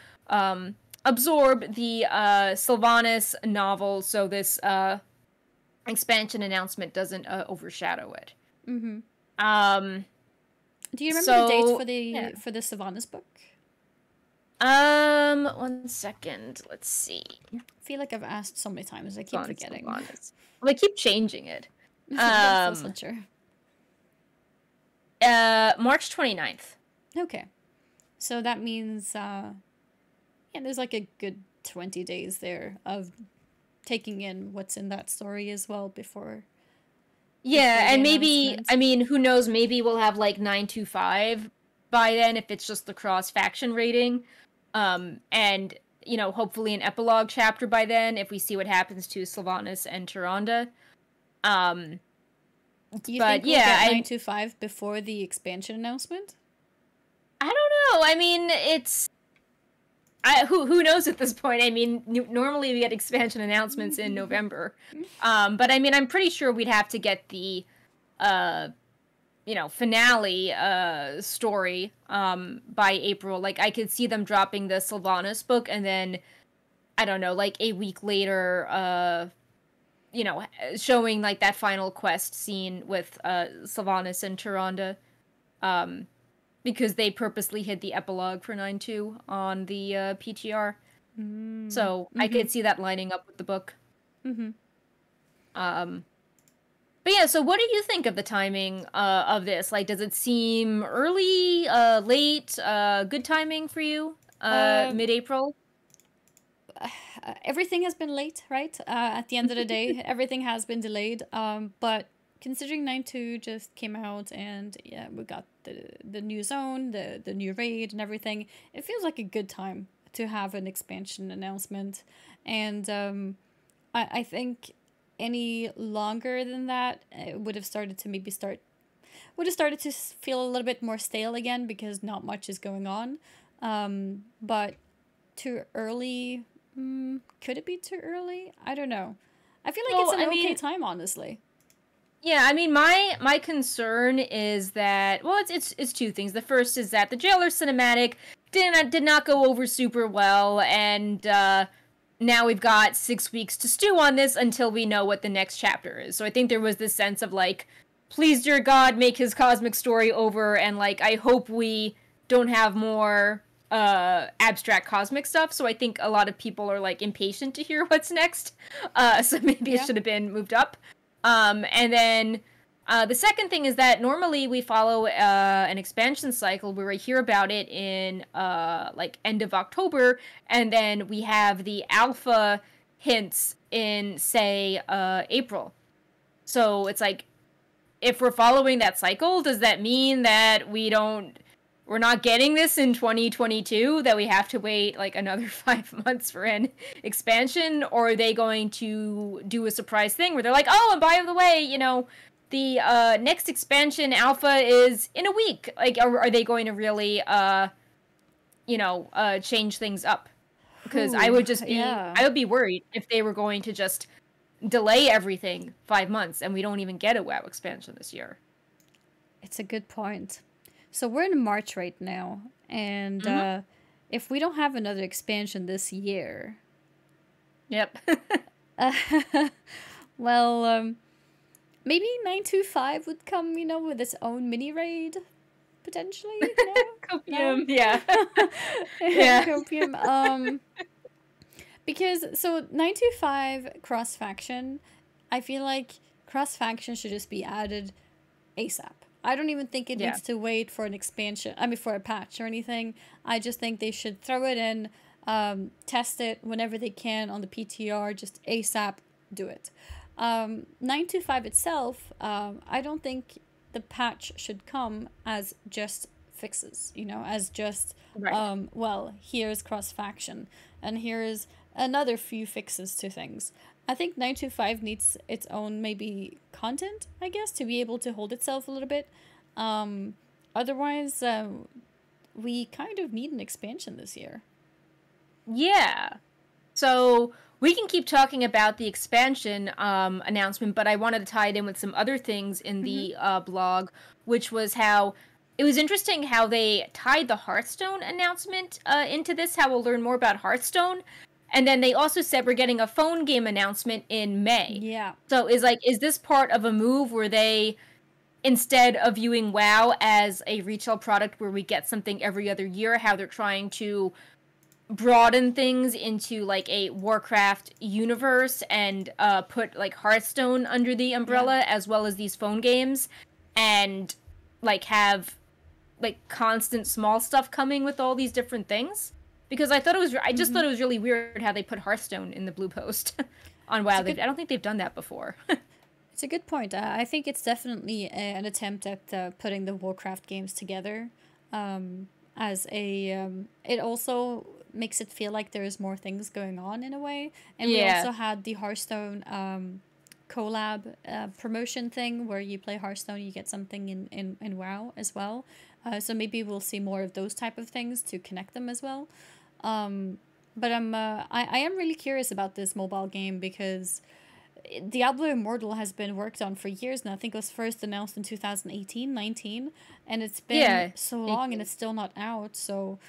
absorb the Sylvanas novel, so this expansion announcement doesn't overshadow it. Do you remember the date for the Sylvanas book? 1 second. Let's see. I feel like I've asked so many times. I keep forgetting. Well, they keep changing it. So sure. March 29th. Okay. So that means, there's like a good 20 days there of taking in what's in that story as well before. Yeah, and maybe, I mean, who knows, maybe we'll have like 925 by then if it's just the cross-faction rating. And, you know, hopefully an epilogue chapter by then if we see what happens to Sylvanas and Tyrande. Do you think we'll get 925 before the expansion announcement? I don't know. I mean, it's... who knows at this point? I mean, normally we get expansion announcements in November. But I mean, I'm pretty sure we'd have to get the, finale story by April. Like, I could see them dropping the Sylvanas book and then, I don't know, like a week later, showing like that final quest scene with Sylvanas and Tyrande. Because they purposely hid the epilogue for 9-2 on the PTR. So I could see that lining up with the book. But yeah, so what do you think of the timing of this? Like, does it seem early, late, good timing for you? Mid-April? Everything has been late, right? At the end of the day, everything has been delayed. But considering 9-2 just came out and yeah, we got the new zone, the new raid and everything, it feels like a good time to have an expansion announcement. And I think any longer than that, it would have started to feel a little bit more stale again because not much is going on. But too early, could it be too early? I don't know. I feel like it's an okay time, honestly. Yeah, I mean, my concern is that, well, it's two things. The first is that the Jailer cinematic did not go over super well, and now we've got 6 weeks to stew on this until we know what the next chapter is. So I think there was this sense of like, please, dear God, make his cosmic story over, and like, I hope we don't have more abstract cosmic stuff. So I think a lot of people are like impatient to hear what's next. So maybe it should have been moved up. And then the second thing is that normally we follow an expansion cycle where we hear about it in like end of October, and then we have the alpha hints in, say, April. So it's like, if we're following that cycle, does that mean that we're not getting this in 2022, that we have to wait like another 5 months for an expansion? Or are they going to do a surprise thing where they're like, oh, and by the way, you know, the next expansion alpha is in a week? Like, are they going to really, change things up? Because I would just be, I would be worried if they were going to just delay everything 5 months and we don't even get a WoW expansion this year. It's a good point. So we're in March right now, and if we don't have another expansion this year... Yep. Well, maybe 925 would come, with its own mini-raid, potentially, Copium, yeah. Yeah. Copium, because, so 925 cross-faction, I feel like cross-faction should just be added ASAP. I don't even think it needs to wait for an expansion, for a patch or anything. I just think they should throw it in, test it whenever they can on the PTR, just ASAP, do it. 925 itself, I don't think the patch should come as just fixes, as just, here's cross-faction, and here's another few fixes to things. I think 925 needs its own maybe content, I guess, to be able to hold itself a little bit. Otherwise, we kind of need an expansion this year. Yeah. So we can keep talking about the expansion announcement, but I wanted to tie it in with some other things in the blog, which was how it was interesting how they tied the Hearthstone announcement into this, how we'll learn more about Hearthstone. And then they also said we're getting a phone game announcement in May. Yeah. So is this part of a move where they, instead of viewing WoW as a retail product where we get something every other year, how they're trying to broaden things into like a Warcraft universe and put like Hearthstone under the umbrella as well as these phone games, and like have like constant small stuff coming with all these different things? Because I just thought it was really weird how they put Hearthstone in the blue post on WoW. I don't think they've done that before. It's a good point. I think it's definitely an attempt at putting the Warcraft games together as a... it also makes it feel like there's more things going on in a way. And we also had the Hearthstone collab promotion thing where you play Hearthstone, you get something in WoW as well. So maybe we'll see more of those type of things to connect them as well. But I am really curious about this mobile game because Diablo Immortal has been worked on for years now. I think it was first announced in 2018, 19, and it's been so long and it's still not out. So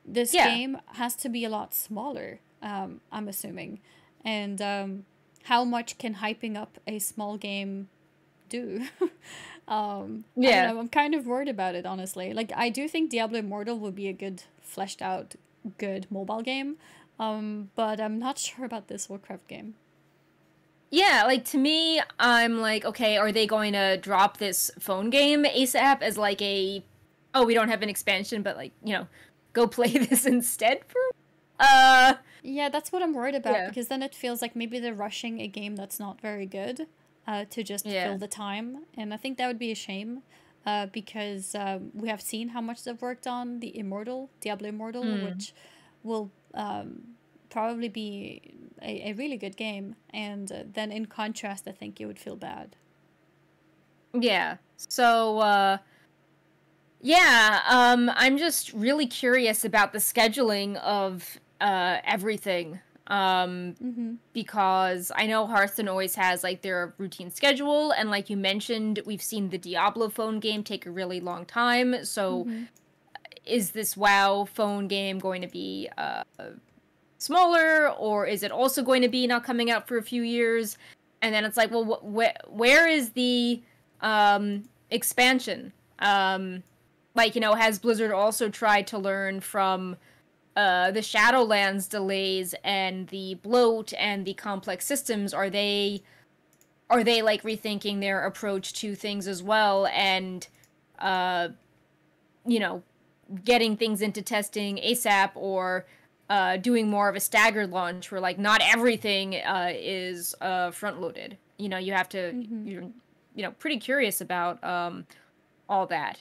this game has to be a lot smaller, I'm assuming. And how much can hyping up a small game do? I don't know, I'm kind of worried about it, honestly. Like, I do think Diablo Immortal would be a good, fleshed out, good mobile game. But I'm not sure about this Warcraft game. Yeah, like, to me, I'm like, okay, are they going to drop this phone game ASAP as like a, oh, we don't have an expansion, but like, you know, go play this instead for... Yeah, that's what I'm worried about, because then it feels like maybe they're rushing a game that's not very good to just fill the time. And I think that would be a shame because we have seen how much they've worked on the Diablo Immortal, which will probably be a really good game. And then in contrast, I think you would feel bad. Yeah. So, I'm just really curious about the scheduling of everything. Because I know Hearthstone always has like their routine schedule, and like you mentioned, we've seen the Diablo phone game take a really long time. So is this WoW phone game going to be smaller, or is it also going to be not coming out for a few years? And then it's like, well, where is the expansion? Like, you know, has Blizzard also tried to learn from the Shadowlands delays and the bloat and the complex systems? Are they like rethinking their approach to things as well, and you know, getting things into testing ASAP, or doing more of a staggered launch where like not everything is front loaded? You know, you have to you're, you know, pretty curious about all that.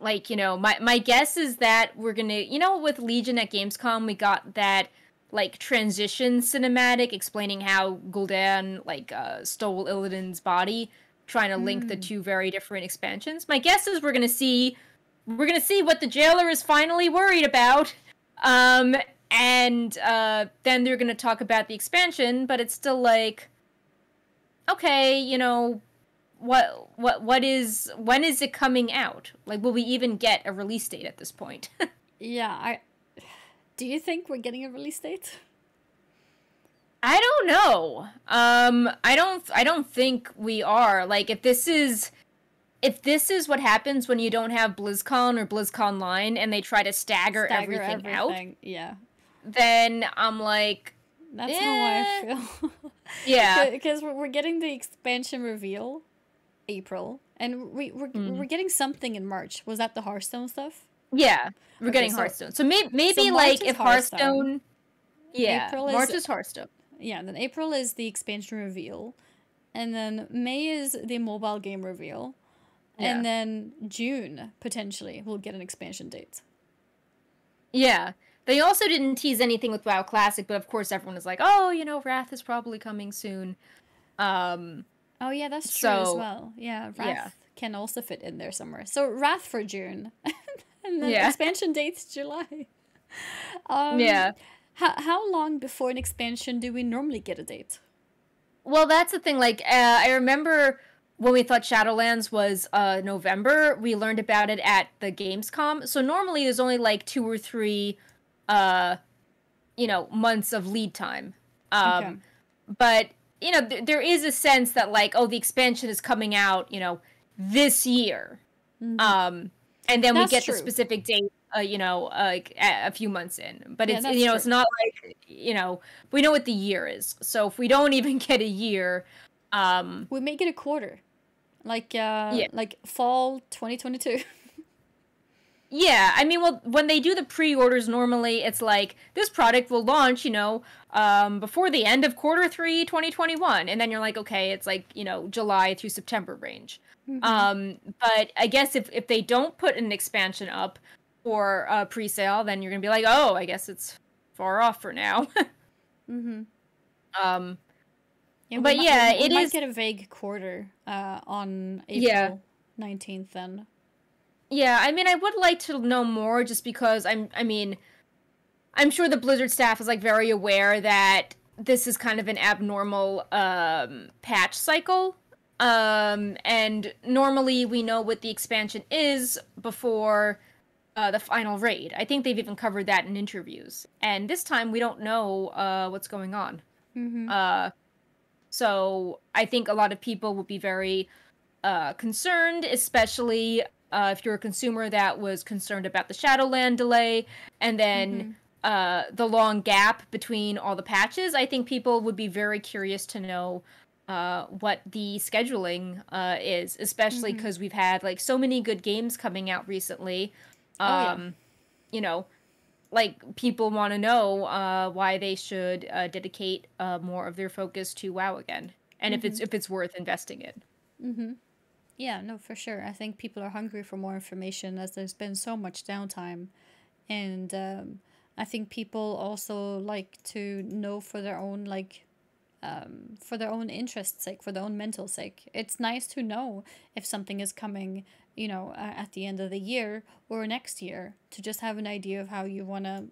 Like, you know, my guess is that we're gonna, you know, with Legion at Gamescom, we got that, like, transition cinematic explaining how Gul'dan, like, stole Illidan's body, trying to link the two very different expansions. My guess is we're gonna see what the jailer is finally worried about, and then they're gonna talk about the expansion, but it's still like, okay, you know, when is it coming out? Like, will we even get a release date at this point? Do you think we're getting a release date? I don't know. I don't think we are. Like, if this is what happens when you don't have BlizzCon or BlizzConline and they try to stagger everything out, then I'm like, that's how I feel. Yeah, because we're getting the expansion reveal April, and we're getting something in March. Was that the Hearthstone stuff? Yeah, we're getting Hearthstone. So maybe like if Hearthstone, March is Hearthstone. Yeah, then April is the expansion reveal, and then May is the mobile game reveal, and then June potentially we'll get an expansion date. Yeah. They also didn't tease anything with WoW Classic, but of course everyone is like, oh, you know, Wrath is probably coming soon. Oh, yeah, that's true as well. Yeah, Wrath can also fit in there somewhere. So, Wrath for June. And then expansion dates July. How long before an expansion do we normally get a date? Well, that's the thing. Like, I remember when we thought Shadowlands was November, we learned about it at the Gamescom. So normally there's only like 2 or 3, months of lead time. Okay. But there is a sense that like, oh, the expansion is coming out, this year. And then we That's get the true. specific date, like a few months in. But Yeah, it's that's it's true. not like we know what the year is. So if we don't even get a year, We make it a quarter. Like yeah. like fall 2022. Yeah, I mean, well, when they do the pre-orders, normally it's like this product will launch, before the end of Q3 2021, and then you're like, okay, it's like July through September range. But I guess if they don't put an expansion up for pre-sale, then you're gonna be like, oh, I guess it's far off for now. Yeah, But yeah, we it might is. get a vague quarter on Yeah. April 19th then. Yeah, I mean, I would like to know more just because I'm sure the Blizzard staff is like very aware that this is kind of an abnormal patch cycle. And normally we know what the expansion is before the final raid. I think they've even covered that in interviews. And this time we don't know what's going on. So I think a lot of people will be very concerned, especially if you're a consumer that was concerned about the Shadowland delay and then the long gap between all the patches. I think people would be very curious to know what the scheduling is, especially because we've had like so many good games coming out recently. You know, like people want to know why they should dedicate more of their focus to WoW again, and if it's worth investing in. Yeah, no, for sure. I think people are hungry for more information as there's been so much downtime. And I think people also like to know for their own, like, for their own interest's sake, for their own mental sake. It's nice to know if something is coming, at the end of the year or next year, to just have an idea of how you want to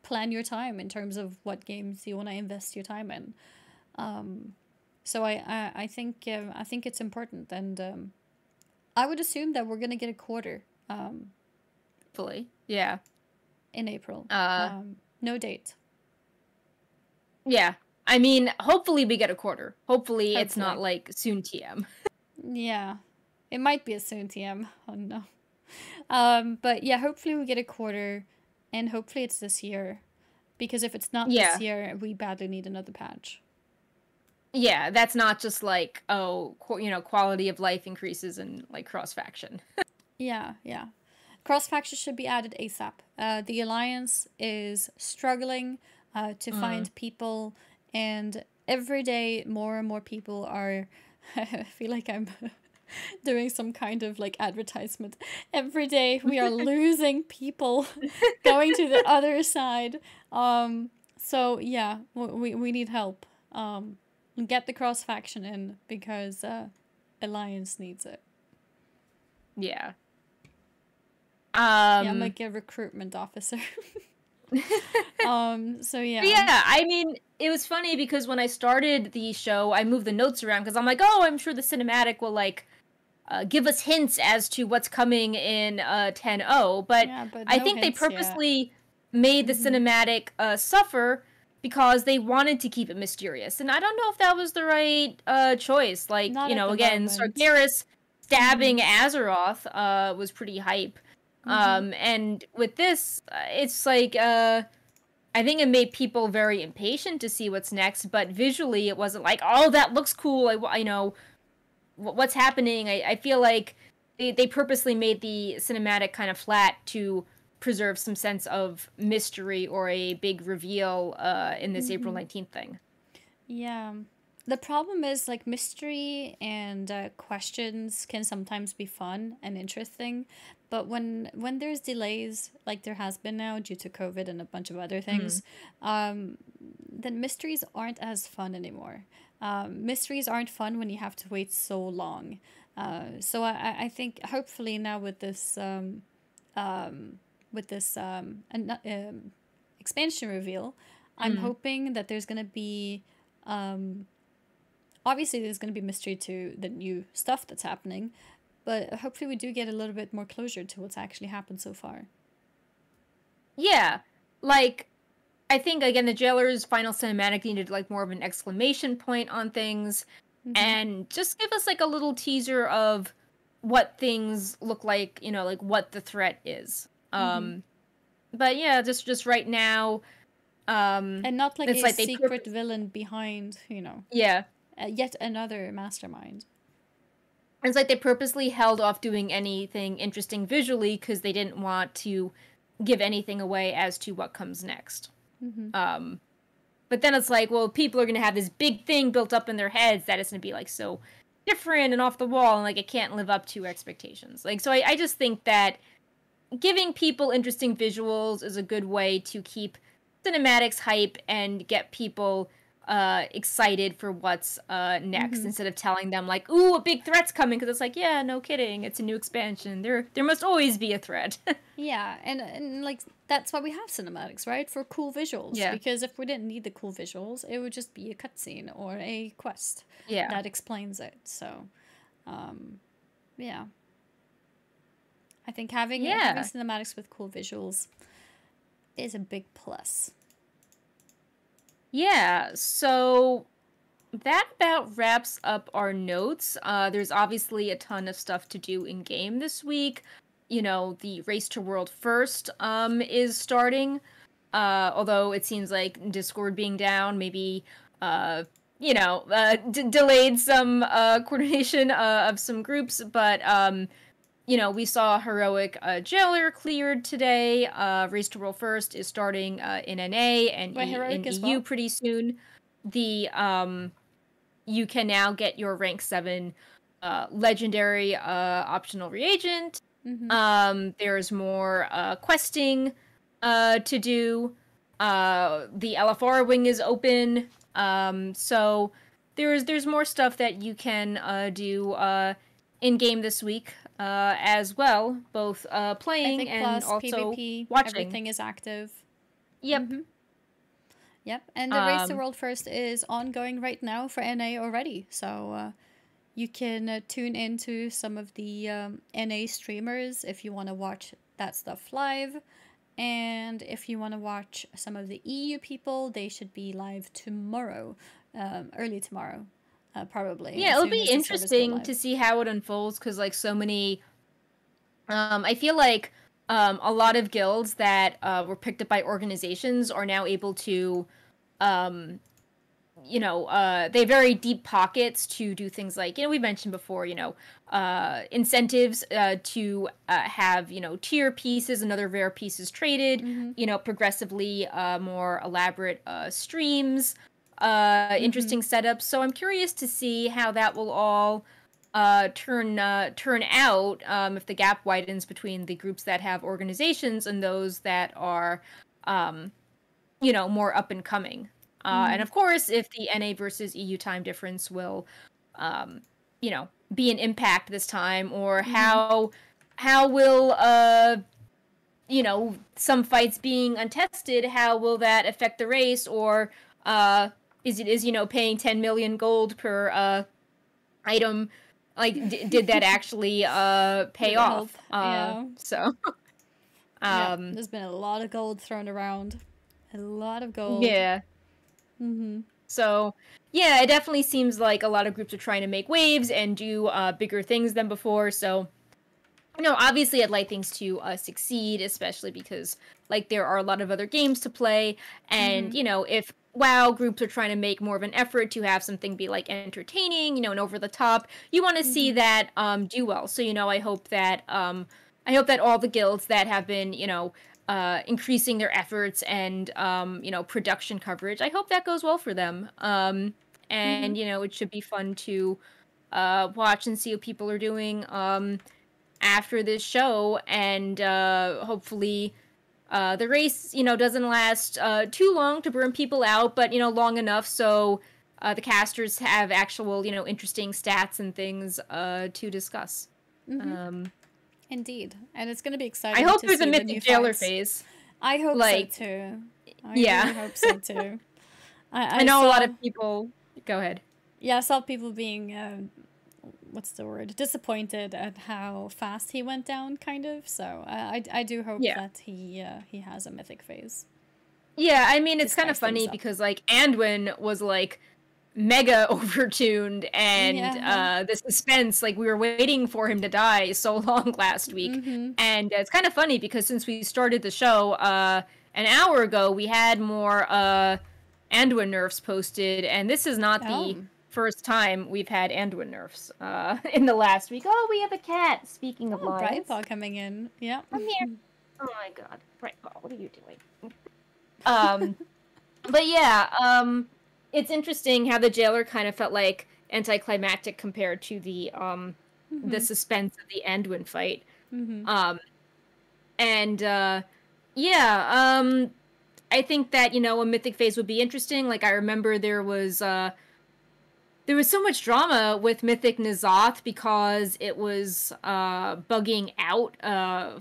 plan your time in terms of what games you want to invest your time in. So I think it's important, and I would assume that we're gonna get a quarter Hopefully, yeah. in April. Uh, No date. Yeah. I mean, hopefully we get a quarter. Hopefully it's not Hopefully. like soon TM. Yeah, it might be a soon TM. Oh no. But yeah, hopefully we get a quarter, and hopefully it's this year, because if it's not Yeah. this year, we badly need another patch. Yeah, that's not just like, oh, quality of life increases and like cross faction. Yeah, yeah. Cross faction should be added ASAP. The Alliance is struggling to find people, and every day more and more people are. I feel like I'm doing some kind of like advertisement. Every day we are losing people going to the other side. So yeah, we need help. Get the cross faction in, because Alliance needs it. Yeah. Yeah, I'm like a recruitment officer. So yeah. But yeah, I mean, it was funny because when I started the show, I moved the notes around because I'm like, oh, I'm sure the cinematic will like give us hints as to what's coming in 10.0, but Yeah, but I no think they hints yet. purposely made the cinematic suffer because they wanted to keep it mysterious, and I don't know if that was the right choice. Like, Not at the again, moment. Sargeras stabbing Azeroth was pretty hype. And with this, it's like I think it made people very impatient to see what's next, but visually it wasn't like, oh, that looks cool. I know what's happening. I feel like they purposely made the cinematic kind of flat to preserve some sense of mystery or a big reveal in this April 19th thing. Yeah. The problem is, like, mystery and questions can sometimes be fun and interesting, but when there's delays, like there has been now due to COVID and a bunch of other things, then mysteries aren't as fun anymore. Mysteries aren't fun when you have to wait so long. So I think hopefully now with this expansion reveal, I'm hoping that there's going to be, obviously there's going to be mystery to the new stuff that's happening, but hopefully we do get a little bit more closure to what's actually happened so far. Yeah, like, I think, again, the Jailer's final cinematic needed, like, more of an exclamation point on things, and just give us, like, a little teaser of what things look like, you know, like, what the threat is. But yeah, just right now, And not like it's a like secret villain behind, you know, yeah. yet another mastermind. It's like they purposely held off doing anything interesting visually because they didn't want to give anything away as to what comes next. But then it's like, well, people are going to have this big thing built up in their heads that it's going to be, like, so different and off the wall, and, like, it can't live up to expectations. Like, so I just think that giving people interesting visuals is a good way to keep cinematics hype and get people excited for what's next, instead of telling them, like, ooh, a big threat's coming, because it's like, yeah, no kidding, it's a new expansion, there must always be a threat. Yeah, and like that's why we have cinematics, right? For cool visuals. Yeah. Because if we didn't need the cool visuals, it would just be a cutscene or a quest that explains it. So, yeah. I think having cinematics with cool visuals is a big plus. Yeah, so that about wraps up our notes. There's obviously a ton of stuff to do in game this week. You know, the Race to World First is starting. Although it seems like Discord being down maybe delayed some coordination of some groups, but we saw Heroic Jailer cleared today. Race to World First is starting in NA and in EU pretty soon. The you can now get your rank 7 legendary optional reagent. There's more questing to do. The LFR wing is open. So there's more stuff that you can do in game this week as well, both playing and also PvP, watching. Everything is active. Yep. Yep, and the Race to World First is ongoing right now for NA already, so you can tune into some of the NA streamers if you want to watch that stuff live, and if you want to watch some of the EU people, they should be live tomorrow, early tomorrow, probably. Yeah, it'll be interesting to see how it unfolds, because, like, so many... I feel like a lot of guilds that were picked up by organizations are now able to, they have very deep pockets to do things like, we mentioned before, incentives to have, tier pieces and other rare pieces traded, progressively more elaborate streams, interesting setups. So I'm curious to see how that will all turn out if the gap widens between the groups that have organizations and those that are more up and coming, and of course if the NA versus EU time difference will be an impact this time, or how will some fights being untested, how will that affect the race, or is paying 10 million gold per item, like, did that actually pay off? So there's been a lot of gold thrown around. A lot of gold. Yeah. So, yeah, it definitely seems like a lot of groups are trying to make waves and do bigger things than before. So, obviously I'd like things to succeed, especially because, like, there are a lot of other games to play. And, if WoW groups are trying to make more of an effort to have something be, like, entertaining, and over the top, you want to see that do well. So, I hope that all the guilds that have been, increasing their efforts and, production coverage, I hope that goes well for them. And, it should be fun to watch and see what people are doing after this show. And hopefully the race, doesn't last too long to burn people out, but, long enough so the casters have actual, interesting stats and things to discuss. Indeed, and it's going to be exciting. I hope to there's see a the Mythic new Jailer fights. phase. I hope so too. I Yeah. really hope so too. I know a lot of people. Go ahead. Yeah, I saw people being, what's the word, disappointed at how fast he went down, kind of. So I do hope Yeah. that he has a mythic phase. Yeah, I mean, to it's kind of spice things funny up. because, like, Anduin was, like, mega overtuned, and Yeah. the suspense, like, we were waiting for him to die so long last week. And it's kind of funny because since we started the show an hour ago, we had more Anduin nerfs posted, and this is not the Oh. first time we've had Anduin nerfs in the last week. Oh, we have a cat, speaking of Oh, lions. Brightpaw coming in. Yeah. Come here. Oh my god. Brightpaw, what are you doing? But yeah, it's interesting how the jailer kind of felt like anticlimactic compared to the suspense of the Anduin fight. And yeah, I think that, you know, a mythic phase would be interesting. Like, I remember there was so much drama with Mythic N'Zoth because it was bugging out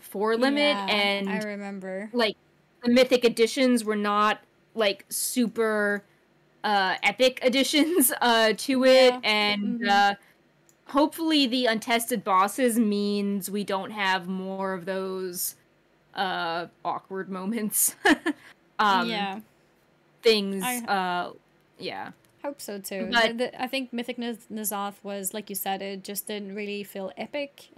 for limit, Yeah, and I remember. like the mythic editions were not like super epic additions to it, Yeah. and hopefully the untested bosses means we don't have more of those awkward moments. Yeah. Things I yeah. hope so too. But I think Mythic N'Zoth was, like you said, it just didn't really feel epic.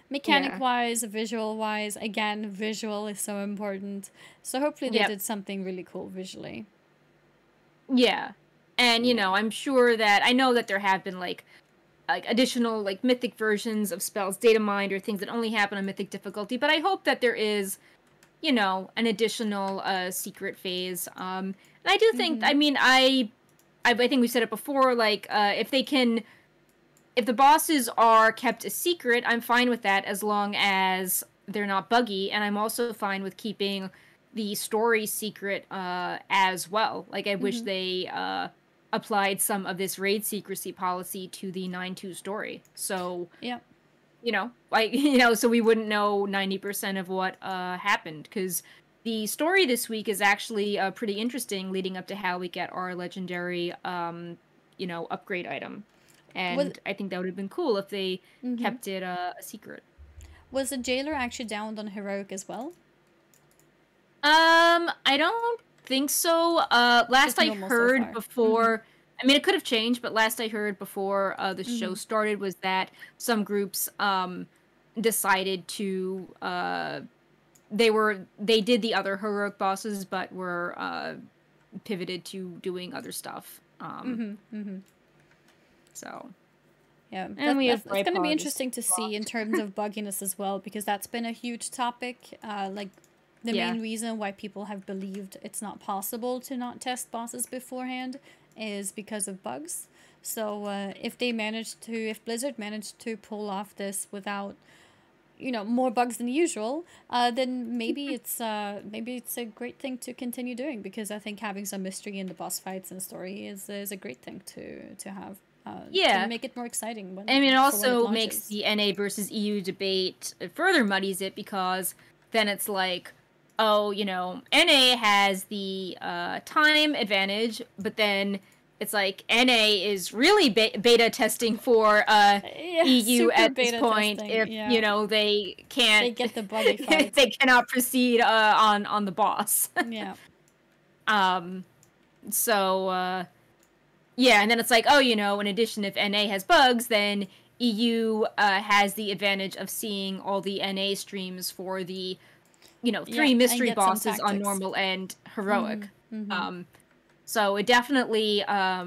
Mechanic wise, visual wise, again, visual is so important. So hopefully they Yep. did something really cool visually. Yeah. And you know, I'm sure that I know that there have been like additional like mythic versions of spells data mined or things that only happen on mythic difficulty, but I hope that there is, you know, an additional secret phase. And I do think, I mean, I think we said it before, like if the bosses are kept a secret, I'm fine with that as long as they're not buggy, and I'm also fine with keeping the story secret as well. Like, I wish they applied some of this raid secrecy policy to the 9-2 story. So, Yeah. you know, like, you know, so we wouldn't know 90% of what happened, because the story this week is actually pretty interesting, leading up to how we get our legendary, you know, upgrade item. And I think that would have been cool if they kept it a secret. Was the jailer actually downed on heroic as well? I don't think so. Last Just I normal so heard far. before, I mean, it could have changed, but last I heard before the show started was that some groups decided to they did the other heroic bosses, but were pivoted to doing other stuff. So. Yeah, And we have that's going to be Brightpaw interesting to see in terms of bugginess as well, because that's been a huge topic. Like, the main reason why people have believed it's not possible to not test bosses beforehand is because of bugs. So if Blizzard managed to pull off this without, you know, more bugs than usual, then maybe it's a great thing to continue doing, because I think having some mystery in the boss fights and story is a great thing to have. To make it more exciting. I mean, it also makes launches. the NA versus EU debate further muddies it, because then it's like, oh, you know, NA has the time advantage, but then it's like NA is really beta testing for EU at this point testing, if you know they can't. They get the buggy fight. They cannot proceed on the boss. Yeah. So. Yeah, and then it's like, oh, you know, in addition, if NA has bugs, then EU has the advantage of seeing all the NA streams for the, you know, 3 mystery bosses on normal and heroic. So it definitely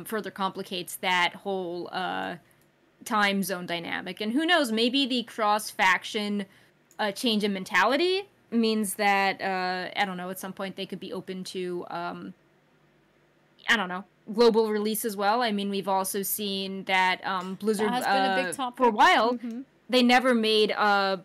further complicates that whole time zone dynamic. And who knows, maybe the cross-faction change in mentality means that, I don't know, at some point they could be open to, I don't know, global release as well. I mean, we've also seen that Blizzard that has been a big topic. for a while they never made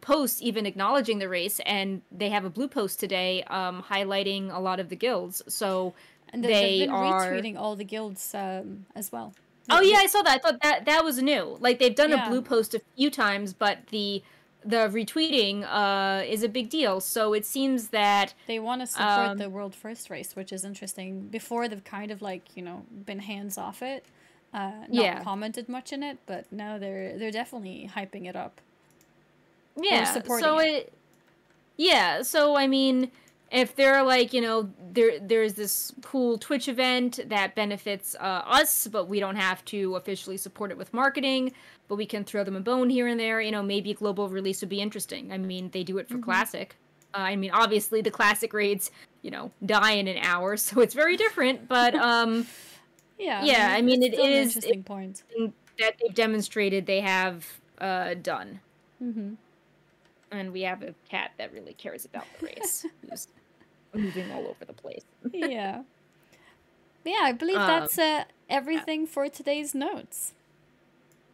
posts even acknowledging the race, and they have a blue post today highlighting a lot of the guilds. So and they've been are retweeting all the guilds as well. Oh yeah, I saw that. I thought that was new. Like, they've done a Yeah. blue post a few times, but the the retweeting is a big deal. So it seems that they want to support the world first race, which is interesting. Before they've kind of like, you know, been hands off it, not commented much in it, but now they're definitely hyping it up. Yeah, so so I mean, if they're like, you know, there's this cool Twitch event that benefits us, but we don't have to officially support it with marketing, but we can throw them a bone here and there, you know, maybe a global release would be interesting. I mean, they do it for Classic. I mean, obviously the Classic raids, you know, die in an hour, so it's very different, but I mean it is an interesting point that they've demonstrated they have done. And we have a cat that really cares about the race, who's moving all over the place. Yeah, I believe that's everything for today's notes.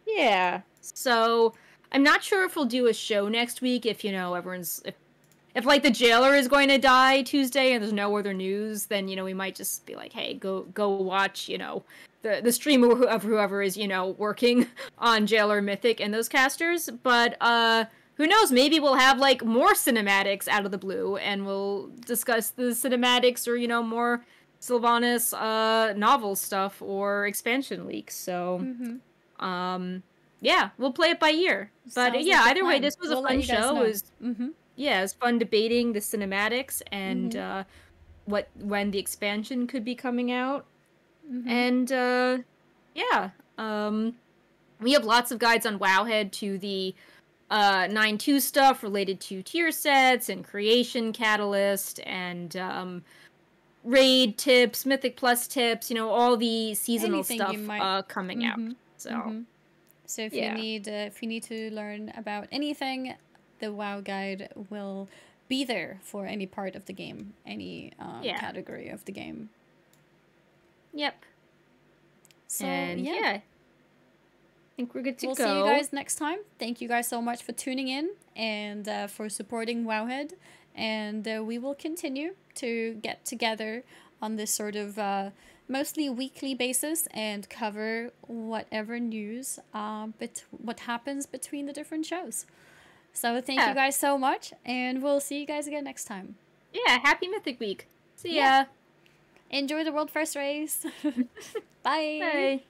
Yeah, so I'm not sure if we'll do a show next week if, you know, everyone's if like the jailer is going to die Tuesday and there's no other news, then, you know, we might just be like, hey, go watch, you know, the stream of whoever is, you know, working on Jailer Mythic and those casters. But who knows? Maybe we'll have like more cinematics out of the blue, and we'll discuss the cinematics or, you know, more Sylvanas novel stuff or expansion leaks. So, yeah, we'll play it by ear. But Sounds yeah, like a either way, plan. this was We'll a let fun you guys show. know. It was it was fun debating the cinematics and when the expansion could be coming out. And yeah, we have lots of guides on Wowhead to the 9.2 stuff related to tier sets and creation catalyst and raid tips, Mythic Plus tips, you know, all the seasonal Anything stuff you might... coming out. So so if you need to learn about anything, the WoW guide will be there for any part of the game, any category of the game. Yep. So and yeah, I think we're good to we'll go. see you guys next time. Thank you guys so much for tuning in and for supporting Wowhead. And we will continue to get together on this sort of mostly weekly basis and cover whatever news, what happens between the different shows. So thank you guys so much, and we'll see you guys again next time. Yeah, happy Mythic Week. See ya. Enjoy the World First race. Bye. Bye.